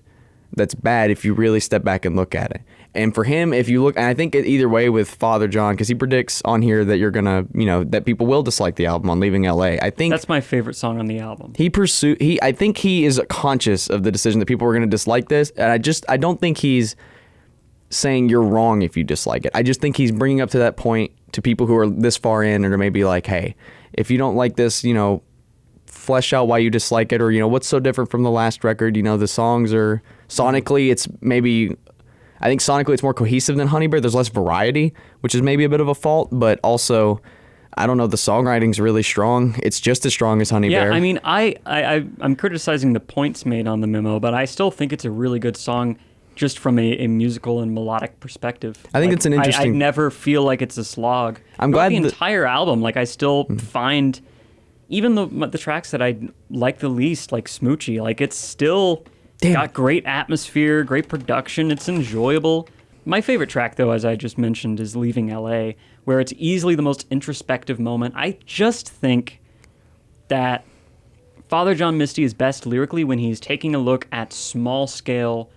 that's bad if you really step back and look at it. And for him, if you look, and I think either way with Father John, because he predicts on here that you're gonna, you know, that people will dislike the album on Leaving LA. I think That's my favorite song on the album. I think he is conscious of the decision that people were gonna dislike this, and I don't think he's saying you're wrong if you dislike it. I just think he's bringing up to that point to people who are this far in and are maybe like, hey, if you don't like this, you know, flesh out why you dislike it, or, you know, what's so different from the last record. You know, the songs are sonically, I think sonically it's more cohesive than Honey Bear. There's less variety, which is maybe a bit of a fault, but also, I don't know, the songwriting's really strong. It's just as strong as Honey Bear. Yeah, I mean, I'm criticizing the points made on the memo, but I still think it's a really good song just from a musical and melodic perspective. I think it's an interesting... I never feel like it's a slog. I'm Throughout glad the that... entire album, like, I still find, even the tracks that I like the least, like Smoochy, like, it's still... got great atmosphere, great production. It's enjoyable. My favorite track, though, as I just mentioned, is Leaving LA, where it's easily the most introspective moment. I just think that Father John Misty is best lyrically when he's taking a look at small-scale,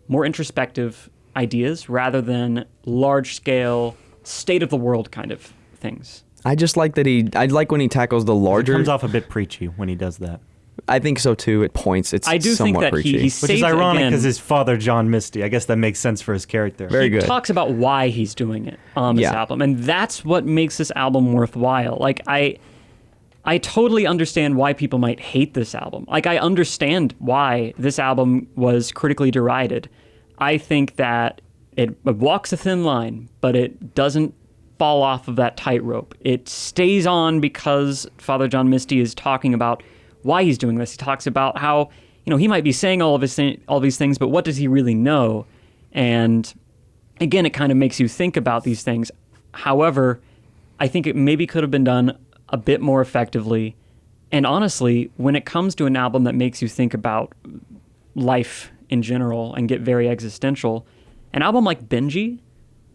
more introspective ideas rather than large-scale, state-of-the-world kind of things. I just like that I like when he tackles the larger. It comes off a bit preachy when he does that. I think so too. At points, it's I do think somewhat that preachy. he Which saves is ironic again- because his father, John Misty. I guess that makes sense for his character. Very good. talks about why he's doing it on this Yeah. album, and that's what makes this album worthwhile. Like, I totally understand why people might hate this album. Like, I understand why this album was critically derided. I think that it walks a thin line, but it doesn't fall off of that tightrope. It stays on because Father John Misty is talking about why he's doing this. He talks about how, he might be saying all these things, but what does he really know? And again, it kind of makes you think about these things. However, I think it maybe could have been done a bit more effectively. And honestly, when it comes to an album that makes you think about life in general and get very existential, an album like Benji,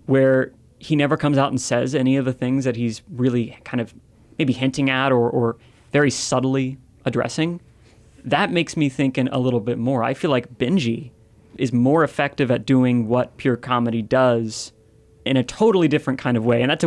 where he never comes out and says any of the things that he's really kind of maybe hinting at or very subtly addressing, that makes me think a little bit more. I feel like Benji is more effective at doing what pure comedy does in a totally different kind of way. And that's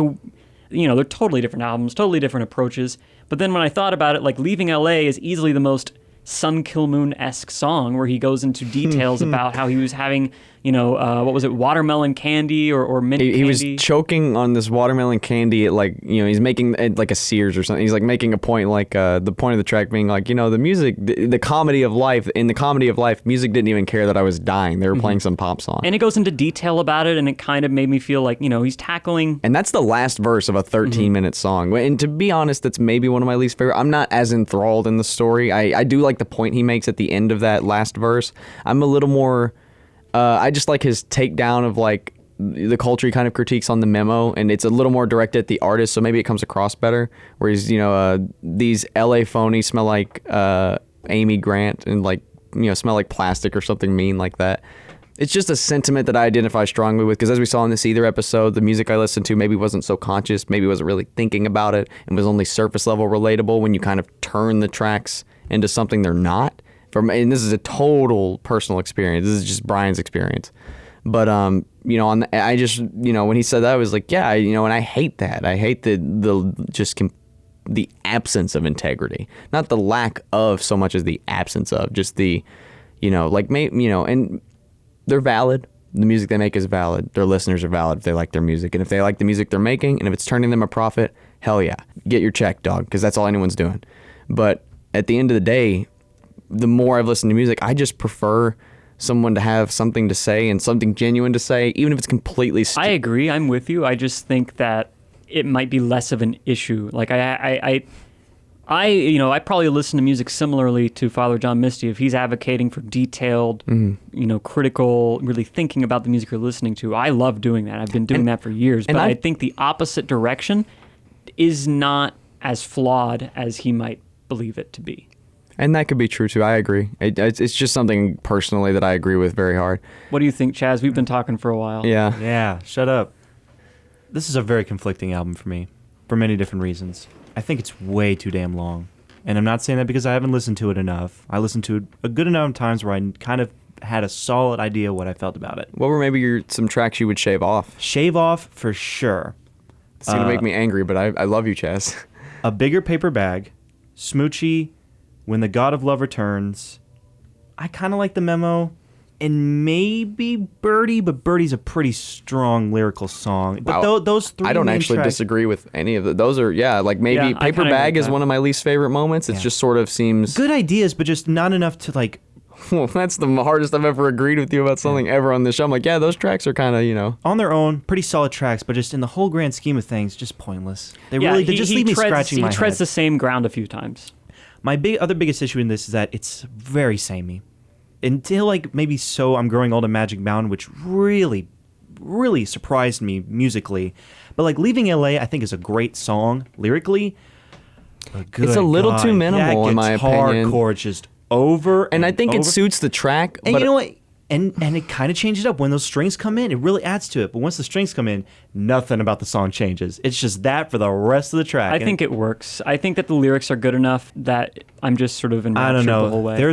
they're totally different albums, totally different approaches. But then when I thought about it, like Leaving LA is easily the most Sun Kill Moon-esque song, where he goes into details about how he was having, what was it, watermelon candy or mint candy? He was choking on this watermelon candy at he's making it like a Sears or something. He's like making a point, the point of the track being like, the music, the comedy of life. In the comedy of life, music didn't even care that I was dying. They were playing some pop song. And it goes into detail about it, and it kind of made me feel like, he's tackling... And that's the last verse of a 13-minute song. And to be honest, that's maybe one of my least favorite. I'm not as enthralled in the story. I do like the point he makes at the end of that last verse. I'm a little more... I just like his takedown of the culture he kind of critiques on the memo, and it's a little more directed at the artist, so maybe it comes across better. Where he's, these LA phonies smell like Amy Grant and smell like plastic or something mean like that. It's just a sentiment that I identify strongly with, because as we saw in this Either episode, the music I listened to maybe wasn't so conscious, maybe wasn't really thinking about it, and was only surface level relatable when you kind of turn the tracks into something they're not. And this is a total personal experience. This is just Brian's experience. But I just when he said that, I was like, yeah, and I hate that. I hate the absence of integrity, not the lack of so much as the absence of just the, and they're valid. The music they make is valid. Their listeners are valid if they like their music, and if they like the music they're making, and if it's turning them a profit, hell yeah, get your check, dog, because that's all anyone's doing. But at the end of the day, the more I've listened to music, I just prefer someone to have something to say and something genuine to say, even if it's completely I agree. I'm with you. I just think that it might be less of an issue. Like I probably listen to music similarly to Father John Misty. If he's advocating for detailed, critical, really thinking about the music you're listening to, I love doing that. I've been doing that for years. But I think the opposite direction is not as flawed as he might believe it to be. And that could be true too. I agree. It's just something personally that I agree with very hard. What do you think, Chaz? We've been talking for a while. Yeah. Yeah, shut up. This is a very conflicting album for me, for many different reasons. I think it's way too damn long. And I'm not saying that because I haven't listened to it enough. I listened to it a good enough times where I kind of had a solid idea what I felt about it. What were maybe some tracks you would shave off? Shave off for sure. It's going to make me angry, but I love you, Chaz. A Bigger Paper Bag, Smoochie, When the God of Love Returns. I kind of like the memo. And maybe Birdie, but Birdie's a pretty strong lyrical song. But Wow. those three I don't main actually tracks, disagree with any of those. Are maybe Yeah, I Paper kinda Bag agree with is that. one of my least favorite moments. It just sort of seems good ideas, but just not enough to like. Well, that's the hardest I've ever agreed with you about something ever on this show. I'm like, yeah, those tracks are kind of, On their own, pretty solid tracks, but just in the whole grand scheme of things, just pointless. They just leave me scratching my head. He treads the same ground a few times. My other biggest issue in this is that it's very samey. Until maybe So I'm Growing Old and Magic Mountain, which really, really surprised me musically. But Leaving LA, I think is a great song lyrically. But It's a little too minimal, that in my opinion. hardcore, it's just over and I think it suits the track. And but you know what? And it kind of changes it up. When those strings come in, it really adds to it. But once the strings come in, nothing about the song changes. It's just that for the rest of the track. I think it works. I think that the lyrics are good enough that I'm just sort of enraptured I don't know. the whole way. There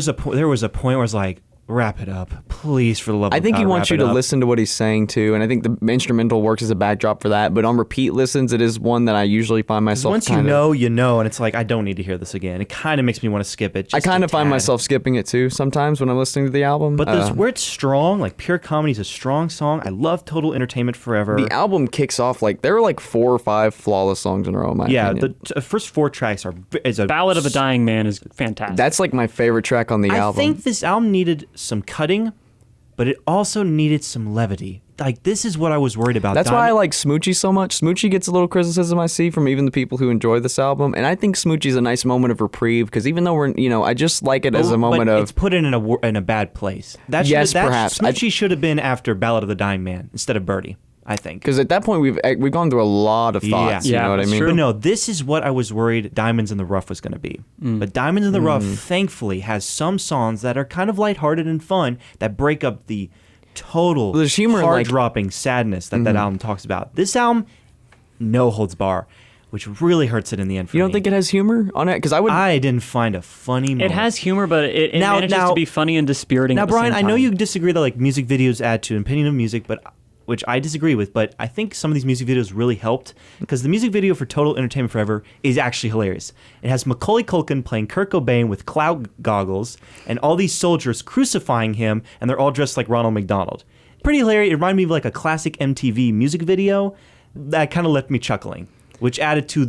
was a point where it's like, wrap it up, please, for the love of God. I think he wants you to wrap it up. listen to what he's saying too, and I think the instrumental works as a backdrop for that. But on repeat listens, it is one that I usually find myself. Once you know, and it's like, I don't need to hear this again. It kind of makes me want to skip it. I Just kind a of find tad. myself skipping it too sometimes when I'm listening to the album. But where it's strong, like Pure Comedy is a strong song. I love Total Entertainment Forever. the album kicks off like there are like 4 or 5 flawless songs in a row. In my opinion. The first 4 tracks is a Ballad of a Dying Man is fantastic. That's like my favorite track on the I album. think this album needed some cutting, but it also needed some levity. Like, this is what I was worried about. That's why I like Smoochie so much. Smoochie gets a little criticism I see from even the people who enjoy this album, and I think Smoochie's a nice moment of reprieve because even though I just like it as a moment but of. it's put in a bad place. Yes, perhaps. Smoochie should have been after Ballad of the Dying Man instead of Birdie, I think. Because at that point we've gone through a lot of thoughts. Yeah, you know what I that's mean? true. But no, this is what I was worried Diamonds in the Rough was going to be. But Diamonds in the Rough, thankfully, has some songs that are kind of lighthearted and fun that break up the total There's humor in, like- heart-dropping sadness that album talks about. This album, no holds bar, which really hurts it in the end for You me. don't think it has humor on it? Because I would. I didn't find a funny moment. it has humor, but it manages to be funny and dispiriting. Now, at the Brian, same I know time. you disagree that like music videos add to an opinion of music, but which I disagree with. But I think some of these music videos really helped because the music video for Total Entertainment Forever is actually hilarious. It has Macaulay Culkin playing Kurt Cobain with cloud goggles and all these soldiers crucifying him, and they're all dressed like Ronald McDonald. Pretty hilarious. It reminded me of like a classic MTV music video that kind of left me chuckling, which added to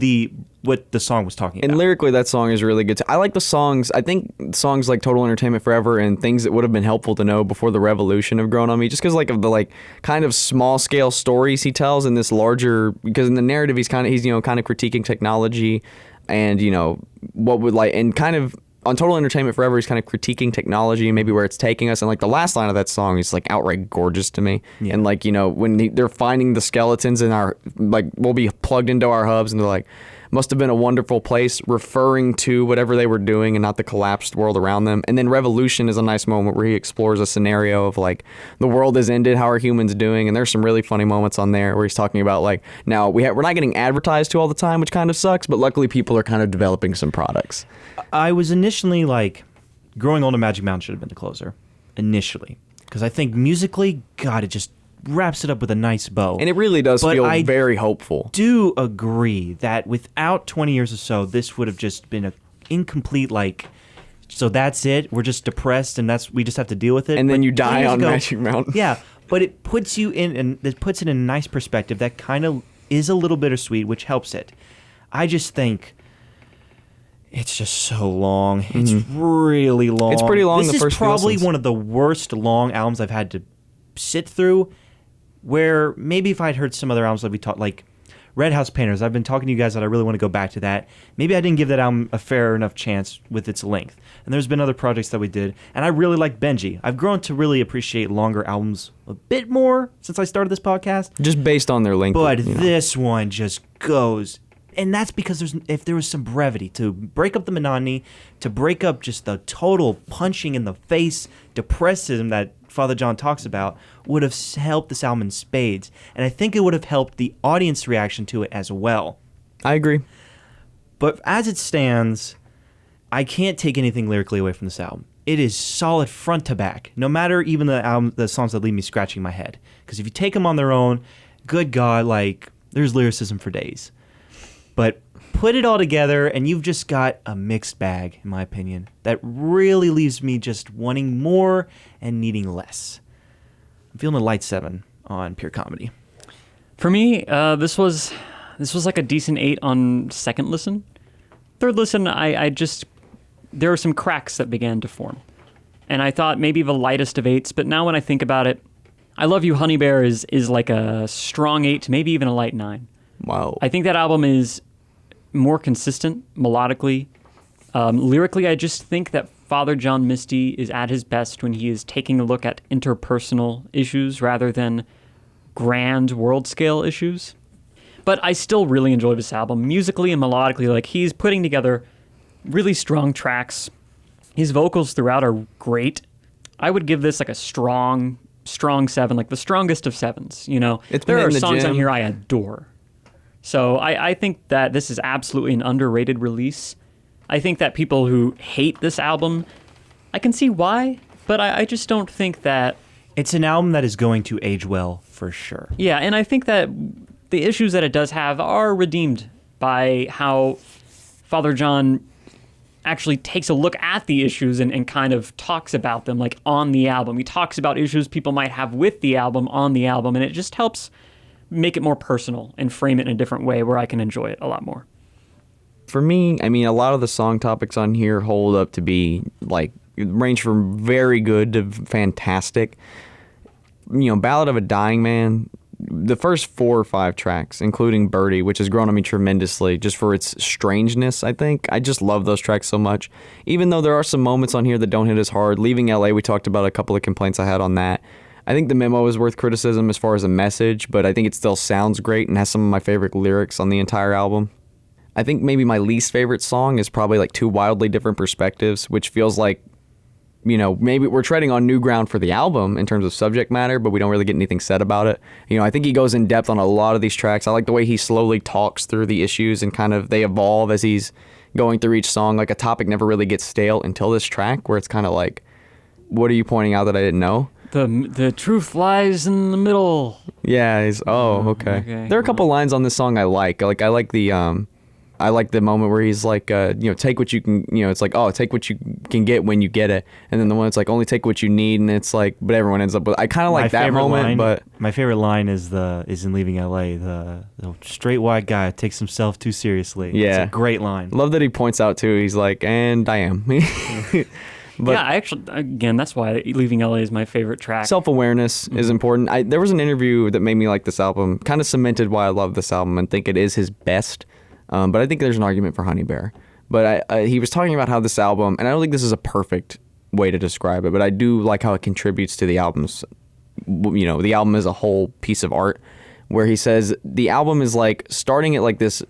what the song was talking And about. lyrically, that song is really good. I like the songs. I think songs like "Total Entertainment Forever" and things that would have been helpful to know before the revolution have grown on me, just because like of the like kind of small scale stories he tells in this larger. Because in the narrative, he's kind of critiquing technology, and what would like and kind of. On Total Entertainment Forever, he's kind of critiquing technology and maybe where it's taking us. And like the last line of that song is like outright gorgeous to me. Yeah. And like, when they're finding the skeletons in our, like, we'll be plugged into our hubs and they're like, must have been a wonderful place, referring to whatever they were doing and not the collapsed world around them. And then Revolution is a nice moment where he explores a scenario of like, the world has ended, how are humans doing? And there's some really funny moments on there where he's talking about like, now we're not getting advertised to all the time, which kind of sucks, but luckily people are kind of developing some products. I was initially like, Growing Old and Magic Mountain should have been the closer, initially. Because I think musically, God, it just wraps it up with a nice bow. And it really does But feel I very hopeful. do agree that without 20 years or so, this would have just been an incomplete, like, so that's it. We're just depressed, and we just have to deal with it. And then But you die 20 years on ago- Magic Mountain. Yeah, but it puts you in, and it puts it in a nice perspective that kind of is a little bittersweet, which helps it. I just think it's just so long. It's really long. It's pretty long This the is first few probably listens. one of the worst long albums I've had to sit through. Where maybe if I'd heard some other albums that we talked, like Red House Painters, I've been talking to you guys that I really want to go back to that. Maybe I didn't give that album a fair enough chance with its length. And there's been other projects that we did, and I really like Benji. I've grown to really appreciate longer albums a bit more since I started this podcast. Just based on their length. But this one just goes, and that's because if there was some brevity to break up the monotony, to break up just the total punching in the face depressivism that Father John talks about, would have helped this album in spades. And I think it would have helped the audience reaction to it as well. I agree. But as it stands, I can't take anything lyrically away from this album. It is solid front to back, no matter even the songs that leave me scratching my head. Because if you take them on their own, good God, like, there's lyricism for days. But put it all together, and you've just got a mixed bag, in my opinion, that really leaves me just wanting more and needing less. I'm feeling a light 7 on Pure Comedy. For me, this was like a decent 8 on second listen. Third listen, there were some cracks that began to form. And I thought maybe the lightest of 8s, but now when I think about it, I Love You, Honey Bear is like a strong 8, maybe even a light 9. Wow. I think that album is more consistent melodically. Lyrically, I just think that Father John Misty is at his best when he is taking a look at interpersonal issues rather than grand world-scale issues. But I still really enjoy this album. Musically and melodically, like, he's putting together really strong tracks. His vocals throughout are great. I would give this like a strong 7, like the strongest of 7s. You know, It's there been are in the songs on gym. here I adore. So I think that this is absolutely an underrated release. I think that people who hate this album, I can see why, but I just don't think that. It's an album that is going to age well for sure. Yeah, and I think that the issues that it does have are redeemed by how Father John actually takes a look at the issues and kind of talks about them like on the album. He talks about issues people might have with the album on the album, and it just helps make it more personal and frame it in a different way where I can enjoy it a lot more. For me, I mean, a lot of the song topics on here hold up to be like range from very good to fantastic. You know, Ballad of a Dying Man, the first 4 or 5 tracks, including Birdie, which has grown on me tremendously just for its strangeness, I think. I just love those tracks so much. Even though there are some moments on here that don't hit as hard. Leaving LA, we talked about a couple of complaints I had on that. I think the memo is worth criticism as far as a message, but I think it still sounds great and has some of my favorite lyrics on the entire album. I think maybe my least favorite song is probably like Two Wildly Different Perspectives, which feels like, you know, maybe we're treading on new ground for the album in terms of subject matter, but we don't really get anything said about it. You know, I think he goes in depth on a lot of these tracks. I like the way he slowly talks through the issues and kind of they evolve as he's going through each song. Like a topic never really gets stale until this track where it's kind of like, what are you pointing out that I didn't know? The truth lies in the middle. Yeah, he's, okay. There are a couple lines on this song I like. I like the moment where he's like, you know, take what you can, you know, it's like, oh, take what you can get when you get it. And then the one that's like, only take what you need. And it's like, but everyone ends up with, I kind of like that moment, but. My favorite line is in Leaving LA, the straight white guy takes himself too seriously. Yeah. It's a great line. Love that he points out too. He's like, and I am. But yeah, I actually, again, that's why Leaving LA is my favorite track. self-awareness is important. There was an interview that made me like this album, kind of cemented why I love this album and think it is his best. But I think there's an argument for Honey Bear. But he was talking about how this album, and I don't think this is a perfect way to describe it, but I do like how it contributes to the album's, you know, the album is a whole piece of art, where he says the album is like starting at like this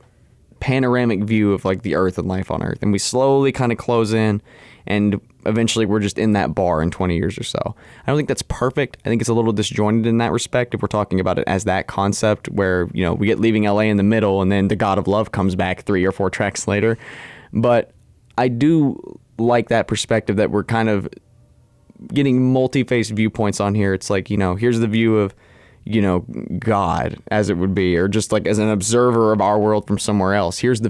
panoramic view of like the earth and life on earth, and we slowly kind of close in, and eventually we're just in that bar in 20 years or so. I don't think that's perfect. I think it's a little disjointed in that respect if we're talking about it as that concept where, you know, we get Leaving LA in the middle and then The God of Love comes back 3 or 4 tracks later. But I do like that perspective that we're kind of getting multi-faced viewpoints on here. It's like, you know, here's the view of, you know, God, as it would be, or just like as an observer of our world from somewhere else. Here's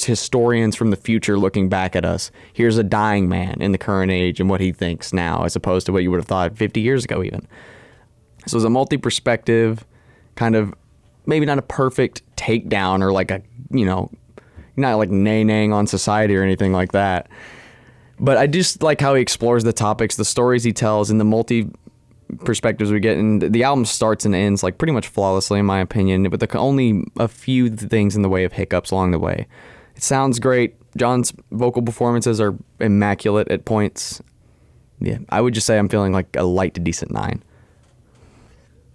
historians from the future looking back at us. Here's a dying man in the current age and what he thinks now, as opposed to what you would have thought 50 years ago even. So it's a multi-perspective, kind of, maybe not a perfect takedown or like a, you know, not like nay-naying on society or anything like that. But I just like how he explores the topics, the stories he tells, and the perspectives we get, and the album starts and ends like pretty much flawlessly in my opinion, with only a few things in the way of hiccups along the way. It sounds great. John's vocal performances are immaculate at points. Yeah, I would just say I'm feeling like a light to decent 9.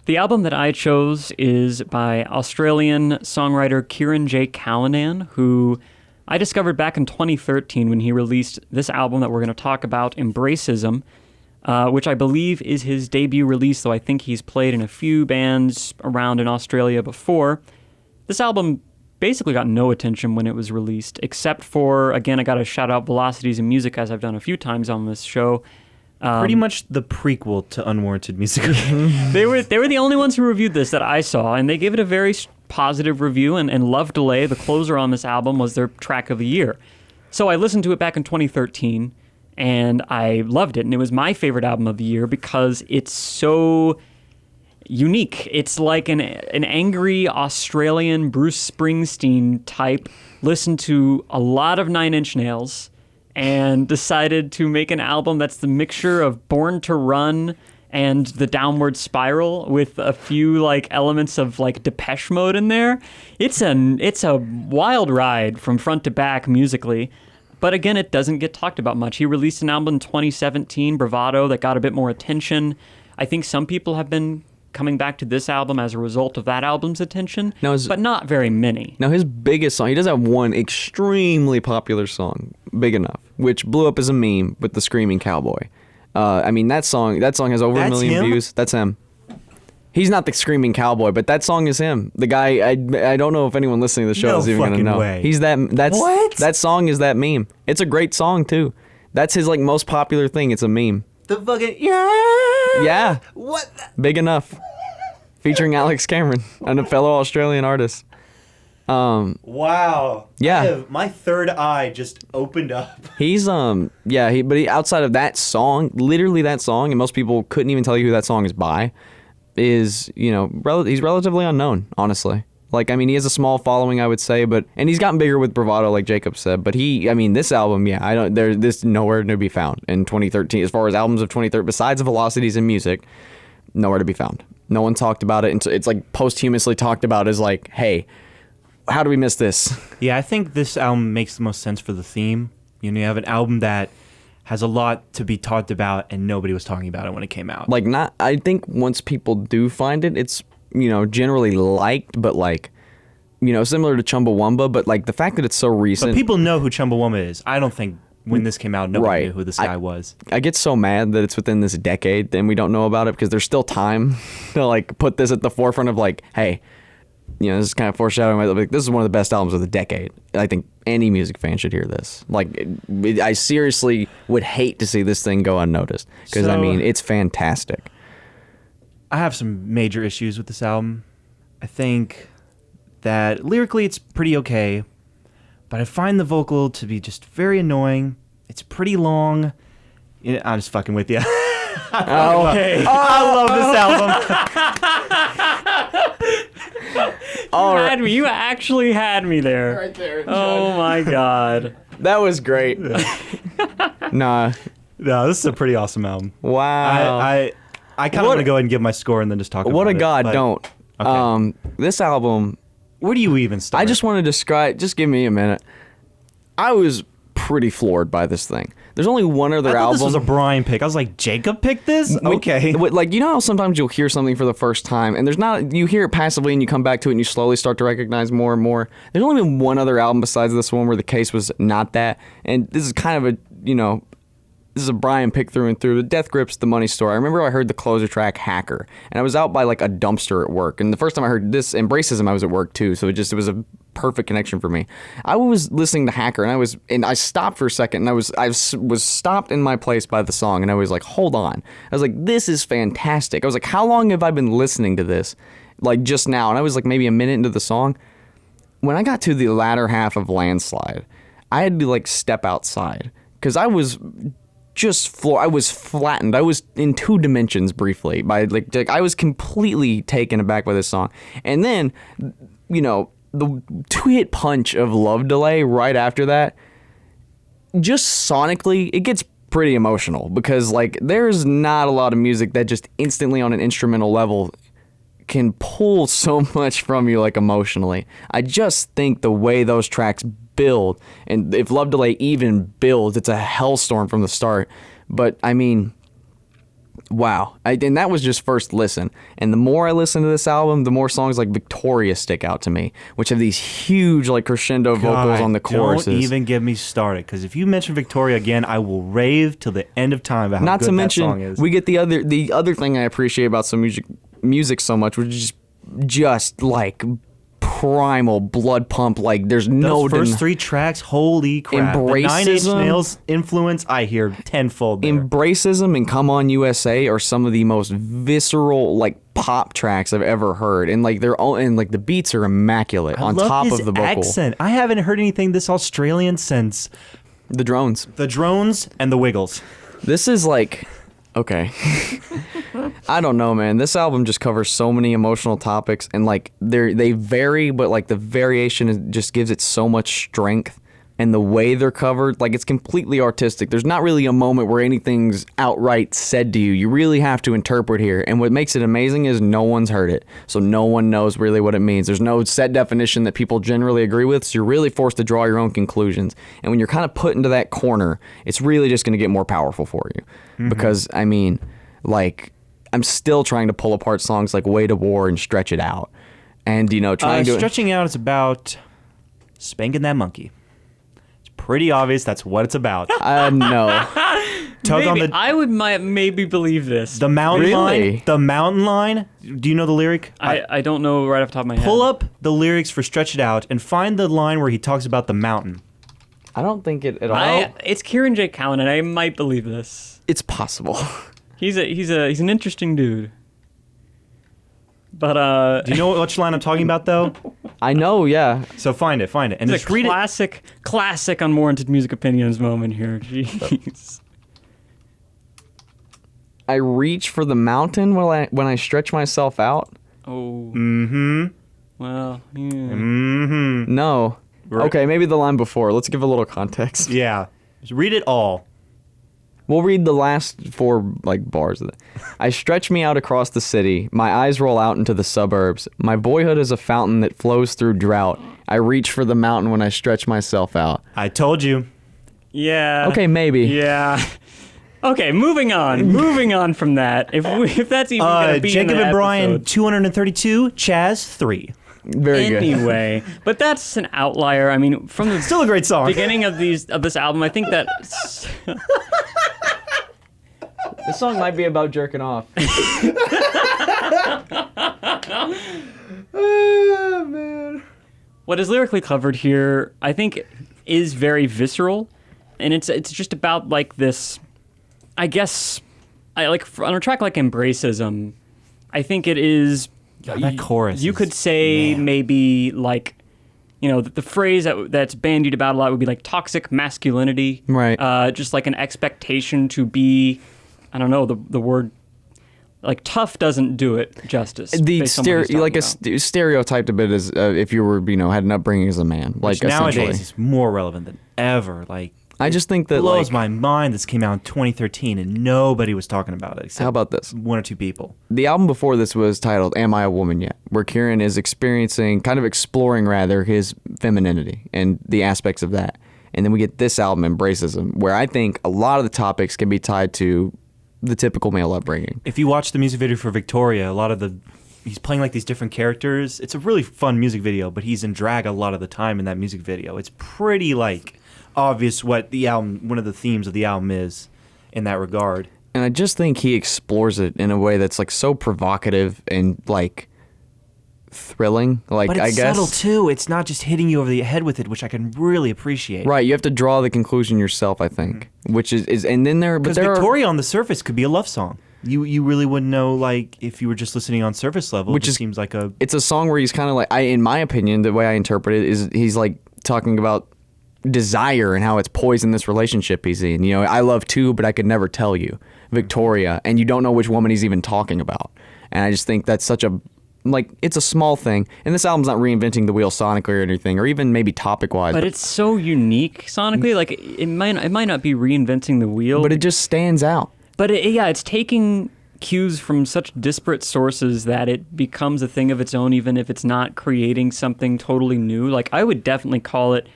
The album that I chose is by Australian songwriter Kirin Callinan, who I discovered back in 2013 when he released this album that we're going to talk about, Embracism, which I believe is his debut release, though I think he's played in a few bands around in Australia before. This album basically got no attention when it was released, except for, again, I got to shout out Velocities in Music, as I've done a few times on this show. Pretty much the prequel to Unwarranted Music. They were the only ones who reviewed this that I saw, and they gave it a very positive review, and Love Delay, the closer on this album, was their track of the year. So I listened to it back in 2013, and I loved it, and it was my favorite album of the year because it's so unique. It's like an angry Australian Bruce Springsteen type listened to a lot of Nine Inch Nails and decided to make an album that's the mixture of Born to Run and The Downward Spiral with a few like elements of like Depeche Mode in there. It's a wild ride from front to back musically. But again, it doesn't get talked about much. He released an album in 2017, Bravado, that got a bit more attention. I think some people have been coming back to this album as a result of that album's attention, but not very many. Now, his biggest song, he does have one extremely popular song, Big Enough, which blew up as a meme with the Screaming Cowboy. I mean, that song has over a million him? views. That's him. He's not the screaming cowboy, but that song is him. The guy, I don't know if anyone listening to the show No is even gonna fucking know. way. He's that's What? That song is that meme. It's a great song too. That's his like most popular thing. It's a meme. The fucking Yeah, What? Big Enough, featuring Alex Cameron, and a fellow Australian artist. Wow. Yeah. My third eye just opened up. He's outside of that song, literally that song, and most people couldn't even tell you who that song is by. Is he's relatively unknown, honestly. Like, I mean, he has a small following, I would say, and he's gotten bigger with bravado, like Jacob said. But this album, this nowhere to be found in 2013. As far as albums of 2013, besides Velocities in Music, nowhere to be found. No one talked about it, and it's like posthumously talked about as like, hey, how do we miss this? Yeah, I think this album makes the most sense for the theme. You have an album that has a lot to be talked about, and nobody was talking about it when it came out. Like, I think once people do find it, it's generally liked, but like, similar to Chumbawamba, but like the fact that it's so recent. But people know who Chumbawamba is. I don't think when this came out, nobody knew who this guy was. I get so mad that it's within this decade and we don't know about it, because there's still time to like put this at the forefront of like, hey, this is kind of foreshadowing. Like, this is one of the best albums of the decade. I think any music fan should hear this. Like, I seriously would hate to see this thing go unnoticed, because I mean, it's fantastic. I have some major issues with this album. I think that lyrically it's pretty okay, but I find the vocal to be just very annoying. It's pretty long. I'm just fucking with you. I love this album. You actually had me there. Right there. Oh my god. That was great. Nah. No, this is a pretty awesome album. Wow. I kind of want to go ahead and give my score and then just talk about it. What a god, don't. Okay. This album, Where do you even start? I just want to describe, just give me a minute. I was pretty floored by this thing. There's only one other I thought album. this was a Brian pick. I was like, Jacob picked this? Okay. Like, how sometimes you'll hear something for the first time, and you hear it passively and you come back to it and you slowly start to recognize more and more. There's only been one other album besides this one where the case was not that, and this is kind of this is a Brian pick through and through. The Death Grips, The Money Store. I remember I heard the closer track, Hacker, and I was out by like a dumpster at work. And the first time I heard this, Embracism, I was at work too. So it was a perfect connection for me. I was listening to Hacker, and I stopped for a second, and I was stopped in my place by the song, and I was like, hold on. I was like, this is fantastic. I was like, how long have I been listening to this? Like, just now. And I was like maybe a minute into the song. When I got to the latter half of Landslide, I had to like step outside, because I was I was flattened. I was in two dimensions briefly by like I was completely taken aback by this song. And then, the 2-hit punch of Love Delay right after that, just sonically, it gets pretty emotional, because like there's not a lot of music that just instantly on an instrumental level can pull so much from you, like emotionally. I just think the way those tracks build, and if Love Delay even builds, it's a hellstorm from the start. But I mean, wow. And that was just first listen. And the more I listen to this album, the more songs like Victoria stick out to me, which have these huge like crescendo vocals on the choruses. Don't even get me started, because if you mention Victoria again, I will rave till the end of time about how good that song is. We get the other thing I appreciate about some music so much, which is just like primal blood pump. Like, there's no Those first three tracks, holy crap. The Nine Inch Embracism. Nails influence, I hear tenfold there. Embracism and Come On USA are some of the most visceral like pop tracks I've ever heard, and like the beats are immaculate on top of the vocal. Accent. I haven't heard anything this Australian since The Drones. The Drones and the Wiggles. This is like, okay. I don't know, man. This album just covers so many emotional topics, and like they vary, but like the variation just gives it so much strength. And the way they're covered, like, it's completely artistic. There's not really a moment where anything's outright said to you. You really have to interpret here. And what makes it amazing is no one's heard it. So no one knows really what it means. There's no set definition that people generally agree with. So you're really forced to draw your own conclusions. And when you're kind of put into that corner, it's really just going to get more powerful for you. Mm-hmm. Because, I mean, like, I'm still trying to pull apart songs like Way to War and Stretch It Out. And, Stretching Out is about spanking that monkey. Pretty obvious that's what it's about. No. Tug on Maybe, the I would maybe believe this. the mountain Really? line. The mountain line. Do you know the lyric? I don't know right off the top of my head. Pull up the lyrics for Stretch It Out and find the line where he talks about the mountain. I don't think it at all. It's Kirin J. Callinan. I might believe this. It's possible. He's an interesting dude. But Do you know which line I'm talking about, though? I know, yeah. So find it, and it's just a read classic unwarranted music opinions moment here. Jeez. I reach for the mountain when I stretch myself out. Oh. Mm-hmm. Well. Yeah. Mm-hmm. No. Right. Okay, maybe the line before. Let's give a little context. Yeah. Just read it all. We'll read the last 4 bars of it. I stretch me out across the city. My eyes roll out into the suburbs. My boyhood is a fountain that flows through drought. I reach for the mountain when I stretch myself out. I told you. Yeah. Okay, maybe. Yeah. Okay, moving on from that. If that's even gonna be Jacob in the and Brian, episode. 232. Chaz, 3. Very good. Anyway, but that's an outlier. I mean, from the Still a great song. beginning of this album, I think that This song might be about jerking off. Oh, man. what is lyrically covered here, I think, is very visceral, and it's just about like this. I guess on a track like Embracism, I think it is. God, that chorus You is- could say man. maybe like, the phrase that's bandied about a lot would be like toxic masculinity, Right. Just like an expectation to be, I don't know, the word. Like tough doesn't do it justice. The based on what he's talking about. stereotyped a bit as if you were, had an upbringing as a man. Like, Which nowadays essentially. is more relevant than ever. Like, I just think that, blows my mind. This came out in 2013 and nobody was talking about it except how about this? 1 or 2 people. The album before this was titled Am I a Woman Yet? Where Kirin is exploring rather, his femininity and the aspects of that. And then we get this album, Embracism, where I think a lot of the topics can be tied to the typical male upbringing. If you watch the music video for Victoria, he's playing like these different characters. It's a really fun music video, but he's in drag a lot of the time in that music video. It's pretty obvious what the album, one of the themes of the album is in that regard. And I just think he explores it in a way that's so provocative and thrilling. But it's I guess subtle too. It's not just hitting you over the head with it, which I can really appreciate. right. You have to draw the conclusion yourself. I think, which is and then there, but Because there are, Victoria on the surface could be a love song. You really wouldn't know if you were just listening on surface level. Which it just is- seems like a it's a song where he's kind of in my opinion, the way I interpret it is he's talking about desire and how it's poisoned this relationship he's in. I love too, but I could never tell you, Victoria, and you don't know which woman he's even talking about. And I just think that's such a it's a small thing, and this album's not reinventing the wheel sonically or anything, or even maybe topic wise. But it's so unique sonically. Like it might not be reinventing the wheel, but it just stands out. But it's taking cues from such disparate sources that it becomes a thing of its own, even if it's not creating something totally new. Like I would definitely call it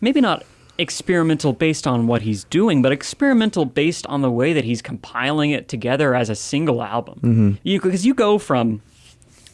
maybe not experimental based on what he's doing, but experimental based on the way that he's compiling it together as a single album. Because you go from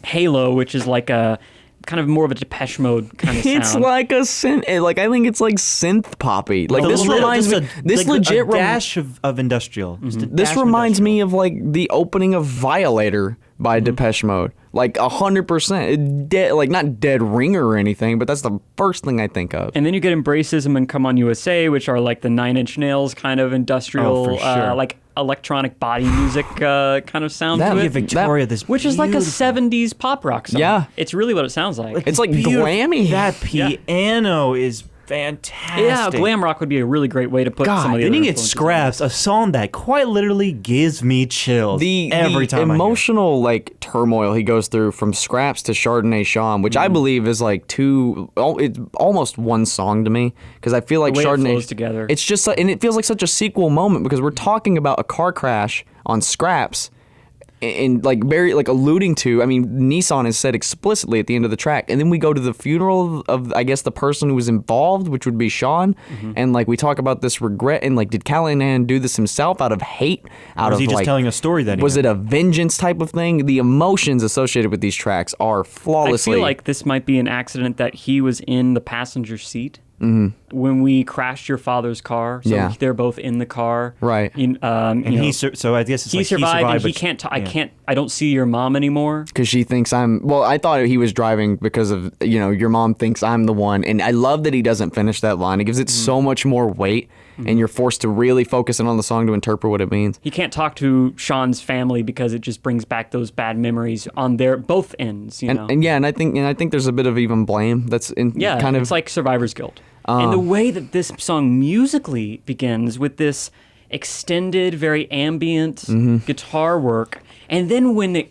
Halo, which is like a kind of more of a Depeche Mode kind of sound. It's like a synth. I think it's synth poppy. This reminds me. This legit. a dash of industrial. Just a This dash of reminds industrial. me of the opening of Violator by Depeche Mode. 100%. Not Dead Ringer or anything, but that's the first thing I think of. And then you get Embracism and Come On USA, which are like the Nine Inch Nails kind of industrial, Oh, for sure. Electronic body music kind of sound That- to Give it. Victoria this Which is like a beautiful- 70s pop rock song. Yeah. It's really what it sounds like. It's like beautiful. glammy. That piano is fantastic. Yeah, glam rock would be a really great way to put some of God, the then other you get influences Scraps, a song that quite literally gives me chills every time I hear it. emotional turmoil he goes through from Scraps to Chardonnay Shawn, which I believe is it's almost one song to me, because I feel like The way it Chardonnay flows together. It's just and it feels like such a sequel moment, because we're talking about a car crash on Scraps. And very alluding to, Nissan is said explicitly at the end of the track, and then we go to the funeral of I guess the person who was involved, which would be Sean, and we talk about this regret, and did Callinan do this himself out of hate, out Or was of he just telling a story that he was had? it a vengeance type of thing? The emotions associated with these tracks are I flawlessly. feel like this might be an accident that he was in the passenger seat when we crashed your father's car. So Yeah. they're both in the car. Right. So I guess it's He like survived, and he but- can't. yeah. I don't see your mom anymore. Because she thinks I thought he was driving because of, your mom thinks I'm the one. And I love that he doesn't finish that line. It gives it so much more weight, and you're forced to really focus in on the song to interpret what it means. He can't talk to Sean's family because it just brings back those bad memories on their both ends. You know. And I think there's a bit of even blame that's in kind of it's like survivor's guilt. And the way that this song musically begins with this extended, very ambient guitar work, and then when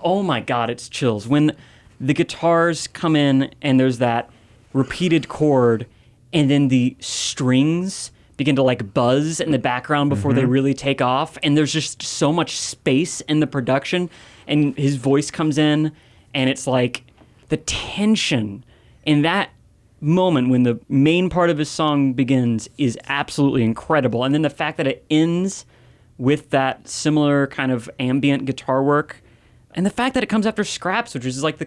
oh my God, it's chills. When the guitars come in and there's that repeated chord, and then the strings begin to like buzz in the background before they really take off, and there's just so much space in the production, and his voice comes in, and it's like the tension in that moment when the main part of his song begins is absolutely incredible. And then the fact that it ends with that similar kind of ambient guitar work, and the fact that it comes after Scraps, which is like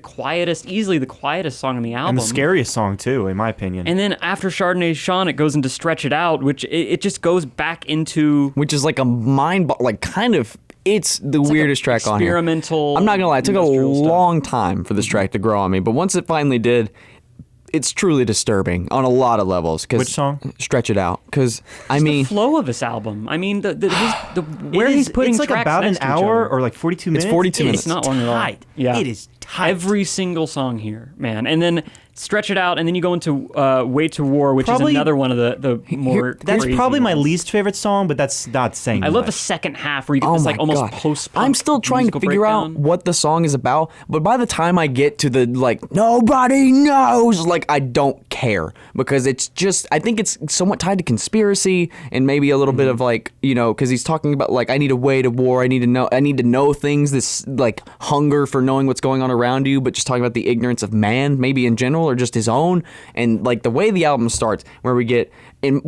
easily the quietest song on the album. And the scariest song too, in my opinion. And then after Chardonnay Sean, it goes into Stretch It Out, which it just goes back into... Which is like a it's the weirdest track on here. Experimental. I'm not gonna lie, it took a industrial stuff. long time for this track to grow on me, but once it finally did, it's truly disturbing on a lot of levels. Which song? Stretch It Out. Because, The flow of this album. I mean, where he's putting it's like tracks about an next to each hour other. or like 42 minutes. 42 minutes. It's not long at all. Tight. Yeah. It is tight. Every single song here, man. And then Stretch It Out, and then you go into Way to War, which Probably- is another one of the more That's crazy probably my ones. least favorite song, but that's not saying I love the much. second half where you get Oh this my like almost God. post-punk I'm still trying to musical figure out breakdown. what the song is about, but by the time I get to the nobody knows, I don't care, because it's just, I think it's somewhat tied to conspiracy and maybe a little bit of because he's talking about I need a way to war, I need to know things, this hunger for knowing what's going on around you, but just talking about the ignorance of man, maybe in general or just his own. And the way the album starts, where we get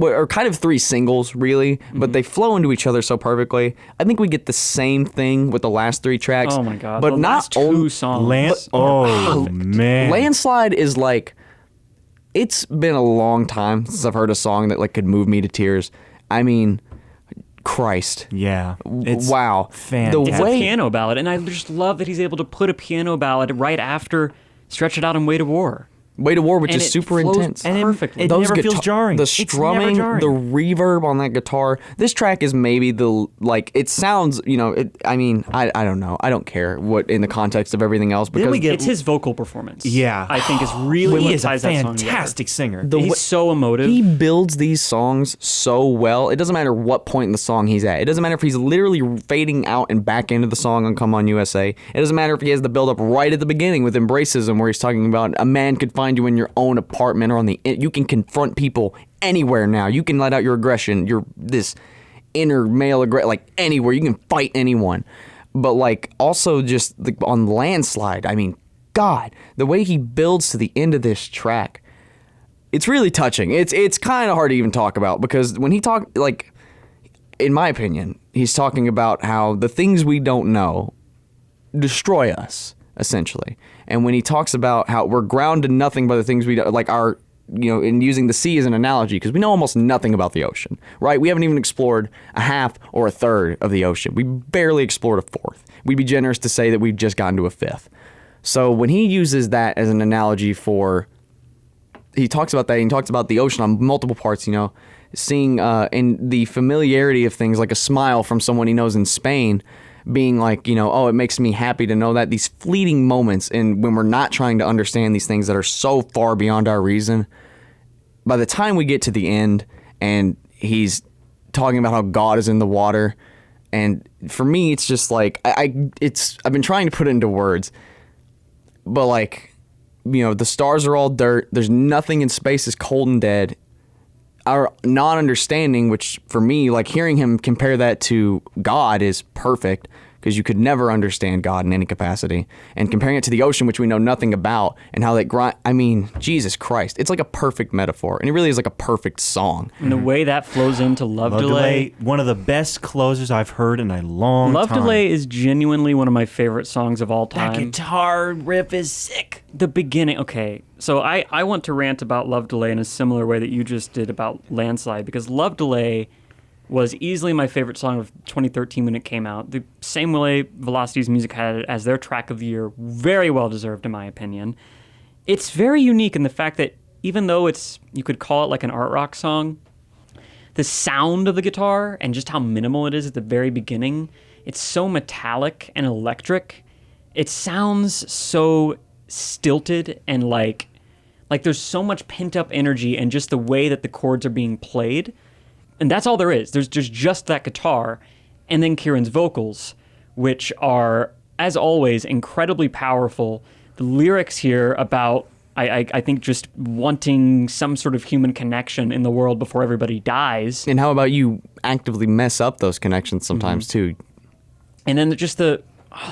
are kind of three singles really, but they flow into each other so perfectly. I think we get the same thing with the last three tracks. Oh my God. But the not last two only songs. Man. Landslide is it's been a long time since I've heard a song that could move me to tears. I mean, Christ. Yeah. It's Wow. fantastic. It's a piano ballad, and I just love that he's able to put a piano ballad right after Stretch It Out and Way to War. Way to War, which And is it super flows intense. And perfectly. it never feels jarring. The It's never strumming, jarring. the reverb on that guitar. This track is maybe it sounds, I don't know. I don't care what in the context of everything else, because we get- It's his vocal performance. Yeah. I think is really he what is a ties that song fantastic singer. together. He's so emotive. he builds these songs so well. It doesn't matter what point in the song he's at. It doesn't matter if he's literally fading out and back into the song on Come On USA. It doesn't matter if he has the build up right at the beginning with Embracism, where he's talking about a man could find you in your own apartment or you can confront people anywhere now. You can let out your aggression, this inner male aggression, anywhere. You can fight anyone. But also just on Landslide, I mean, God, the way he builds to the end of this track, it's really touching. It's kind of hard to even talk about, because when he in my opinion, he's talking about how the things we don't know destroy us, essentially. And when he talks about how we're grounded in nothing but the things we don't, in using the sea as an analogy, because we know almost nothing about the ocean, right? We haven't even explored a half or a third of the ocean. We barely explored a fourth. We'd be generous to say that we've just gotten to a fifth. So when he uses that as an analogy he talks about that, and he talks about the ocean on multiple parts, seeing in the familiarity of things, like a smile from someone he knows in Spain, being it makes me happy to know that, these fleeting moments, and when we're not trying to understand these things that are so far beyond our reason, by the time we get to the end and he's talking about how God is in the water, and for me it's just I've been trying to put it into words, but the stars are all dirt, there's nothing in space is cold and dead. Our non-understanding, which for me, hearing him compare that to God is perfect, because you could never understand God in any capacity. And comparing it to the ocean, which we know nothing about, and how that grind, I mean, Jesus Christ, it's a perfect metaphor, and it really is a perfect song. And the way that flows into Love Delay. One of the best closers I've heard in a long Love time. Delay is genuinely one of my favorite songs of all That time. guitar riff is sick. the beginning. Okay, so I want to rant about Love Delay in a similar way that you just did about Landslide, because Love Delay was easily my favorite song of 2013 when it came out. The same way Velocity's music had it as their track of the year, very well deserved in my opinion. It's very unique in the fact that even though you could call it like an art rock song, the sound of the guitar and just how minimal it is at the very beginning, it's so metallic and electric. It sounds so stilted and like there's so much pent-up energy and just the way that the chords are being played. And that's all there is. There's just that guitar and then Kirin's vocals, which are, as always, incredibly powerful. The lyrics here about I think just wanting some sort of human connection in the world before everybody dies. And how about you actively mess up those connections sometimes too? And then just the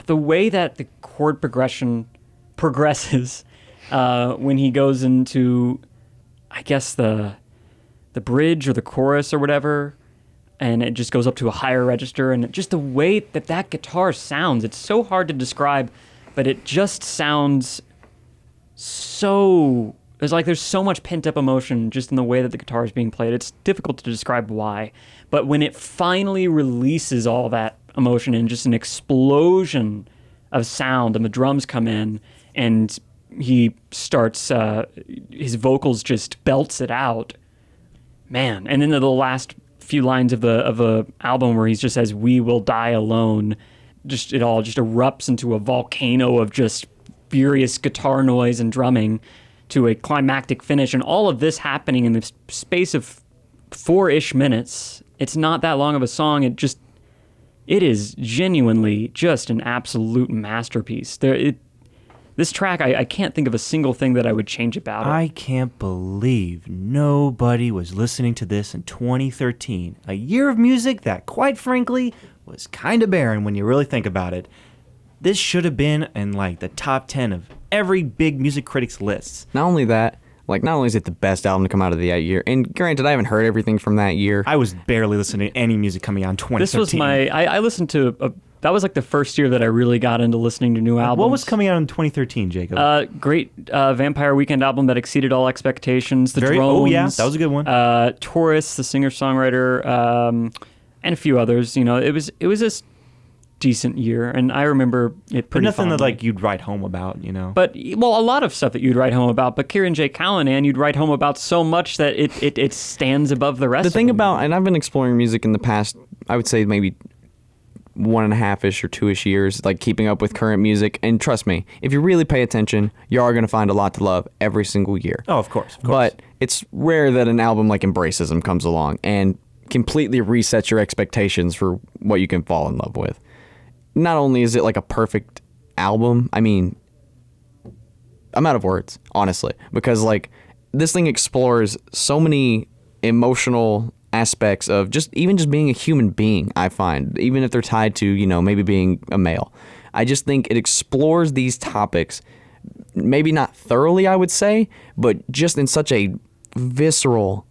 way that the chord progression progresses when he goes into, I guess, the bridge or the chorus or whatever, and it just goes up to a higher register, and just the way that guitar sounds, it's so hard to describe, but it just sounds so, there's so much pent-up emotion just in the way that the guitar is being played. It's difficult to describe why, but when it finally releases all that emotion in just an explosion of sound, and the drums come in, and he starts, his vocals just belts it out, man. And then the last few lines of the album where he just says, "We will die alone," it all just erupts into a volcano of just furious guitar noise and drumming to a climactic finish, and all of this happening in the space of 4-ish minutes. It's not that long of a song. It is genuinely just an absolute masterpiece. This track, I can't think of a single thing that I would change about it. I can't believe nobody was listening to this in 2013. A year of music that, quite frankly, was kind of barren when you really think about it. This should have been in the top 10 of every big music critic's lists. Not only that, not only is it the best album to come out of that year, and granted, I haven't heard everything from that year. I was barely listening to any music coming out in 2013. This was I listened to, that was the first year that I really got into listening to new albums. What was coming out in 2013, Jacob? Great Vampire Weekend album that exceeded all expectations. The Drones. Oh yeah, that was a good one. Taurus, the singer-songwriter, and a few others. It was a decent year, and I remember it pretty But nothing fondly. that you'd write home about, But, a lot of stuff that you'd write home about, but Kirin J. Callinan, you'd write home about so much that it stands above the rest The of thing them. about, and I've been exploring music in the past, I would say maybe 1.5-ish or 2-ish years, keeping up with current music. And trust me, if you really pay attention, you are going to find a lot to love every single year. Oh, of course. But it's rare that an album like Embracism comes along and completely resets your expectations for what you can fall in love with. Not only is it a perfect album, I mean, I'm out of words, honestly, because this thing explores so many emotional aspects of just being a human being, I find, even if they're tied to, maybe being a male. I just think it explores these topics, maybe not thoroughly, I would say, but just in such a visceral,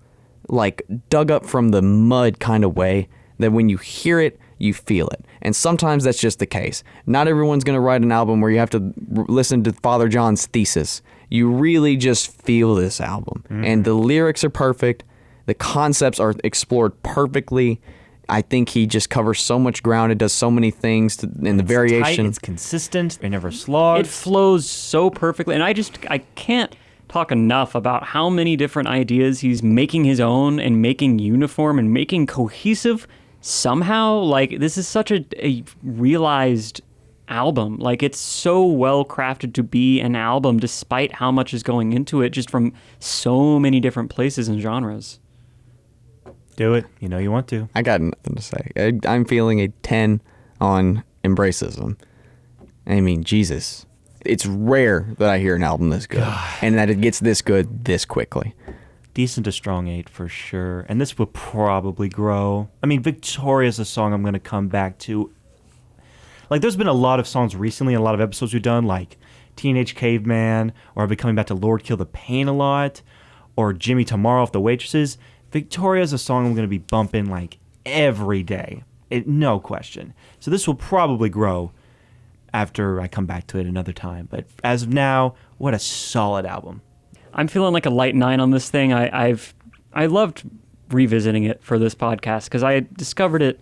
dug up from the mud kind of way that when you hear it, you feel it. And sometimes that's just the case. Not everyone's going to write an album where you have to listen to Father John's thesis. You really just feel this album. Mm-hmm. And the lyrics are perfect. The concepts are explored perfectly. I think he just covers so much ground. It does so many things in the variation. Tight, it's consistent. It never slogs. It flows so perfectly. And I can't talk enough about how many different ideas he's making his own and making uniform and making cohesive somehow. This is such a realized album. It's so well crafted to be an album despite how much is going into it, just from so many different places and genres. Do it. You want to. I got nothing to say. I'm feeling a 10 on Embracism. I mean, Jesus. It's rare that I hear an album this good and that it gets this good this quickly. Decent to strong 8 for sure. And this will probably grow. I mean, Victoria's a song I'm going to come back to. There's been a lot of songs recently, a lot of episodes we've done, like Teenage Caveman, or I've been coming back to Lord Kill the Pain a lot, or Jimmy Tomorrow off the Waitresses. Victoria's a song I'm going to be bumping every day. No question. So this will probably grow. after I come back to it another time. But as of now, what a solid album. I'm feeling like a light 9 on this thing. I loved revisiting it for this podcast because I discovered it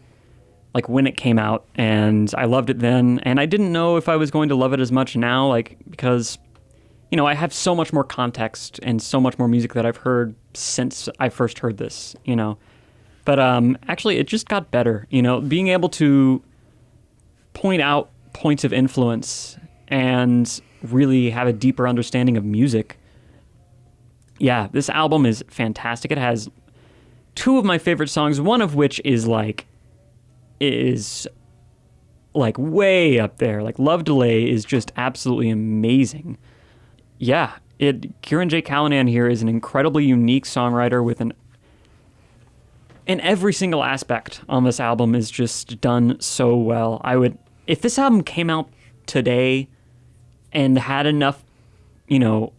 like when it came out, and I loved it then, and I didn't know if I was going to love it as much now, like, because, you know, I have so much more context and so much more music that I've heard since I first heard this, you know. But actually, it just got better, you know, being able to point out points of influence and really have a deeper understanding of music. Yeah, this album is fantastic. It has 2 of my favorite songs, one of which is way up there. Like Love Delay is just absolutely amazing. Yeah, Kirin J. Callinan here is an incredibly unique songwriter with and every single aspect on this album is just done so well. If this album came out today and had enough, you know,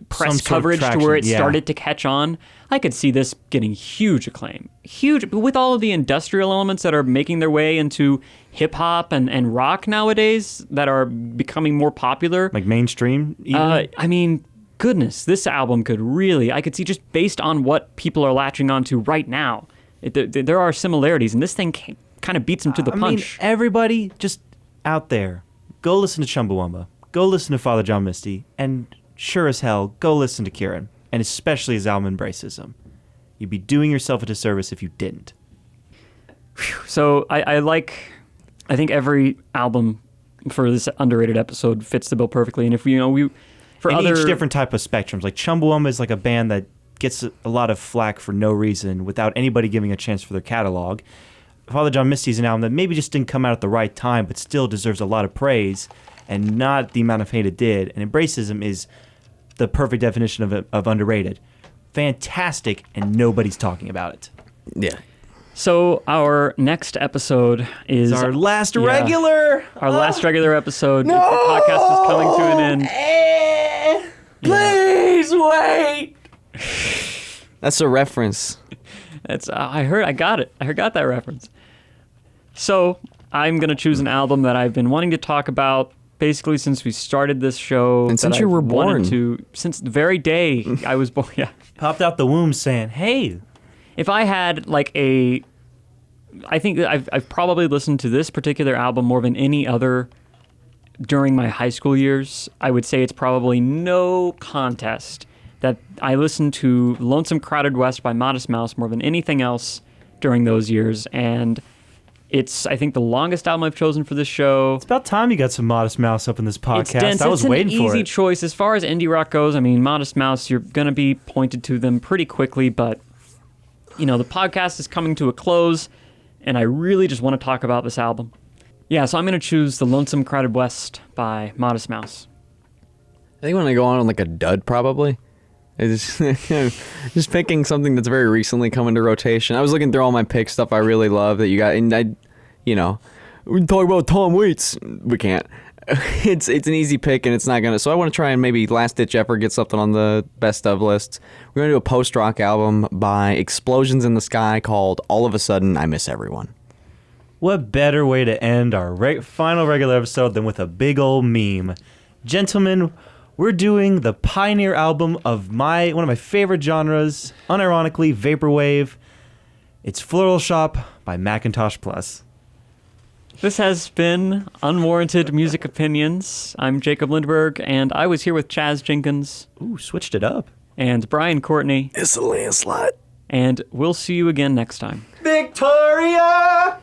press coverage to where it started to catch on, I could see this getting huge acclaim. Huge, with all of the industrial elements that are making their way into hip-hop and rock nowadays that are becoming more popular. Like mainstream, even? I mean, goodness, this album could really, I could see just based on what people are latching onto right now, there are similarities, and this thing kind of beats them to the punch. I mean, everybody just out there, go listen to Chumbawamba, go listen to Father John Misty, and sure as hell, go listen to Kirin, and especially his album Embracism. You'd be doing yourself a disservice if you didn't. So I think every album for this underrated episode fits the bill perfectly, and if we for and other each different type of spectrums, like Chumbawamba is like a band that gets a lot of flack for no reason without anybody giving a chance for their catalog. Father John Misty is an album that maybe just didn't come out at the right time, but still deserves a lot of praise, and not the amount of hate it did. And Embracism is the perfect definition of underrated. Fantastic, and nobody's talking about it. Yeah. So our next episode is our last regular. Our last regular episode. No! The podcast is coming to an end. Please wait. That's a reference. I got it. I got that reference. So I'm gonna choose an album that I've been wanting to talk about basically since we started this show. And since you were born. Since the very day I was born. Yeah. Popped out the womb saying, "Hey." If I had I think that I've probably listened to this particular album more than any other during my high school years. I would say it's probably no contest that I listened to Lonesome Crowded West by Modest Mouse more than anything else during those years. And it's, I think, the longest album I've chosen for this show. It's about time you got some Modest Mouse up in this podcast. It's dense. I was waiting for it. It's an easy choice. As far as indie rock goes, I mean, Modest Mouse, you're going to be pointed to them pretty quickly, but, you know, the podcast is coming to a close, and I really just want to talk about this album. Yeah, so I'm going to choose The Lonesome Crowded West by Modest Mouse. I think I'm going to go on like a dud, probably. It's just picking something that's very recently come into rotation. I was looking through all my pick stuff I really love that you got, and we can talk about Tom Waits. We can't. It's an easy pick, and it's not gonna. So I want to try and maybe last ditch effort get something on the best of list. We're gonna do a post rock album by Explosions in the Sky called "All of a Sudden I Miss Everyone." What better way to end our final regular episode than with a big old meme, gentlemen? We're doing the pioneer album of one of my favorite genres, unironically vaporwave. It's Floral Shop by Macintosh Plus. This has been Unwarranted Music Opinions. I'm Jacob Lindberg, and I was here with Chaz Jenkins. Ooh, switched it up. And Brian Courtney. It's a landslide. And we'll see you again next time. Victoria!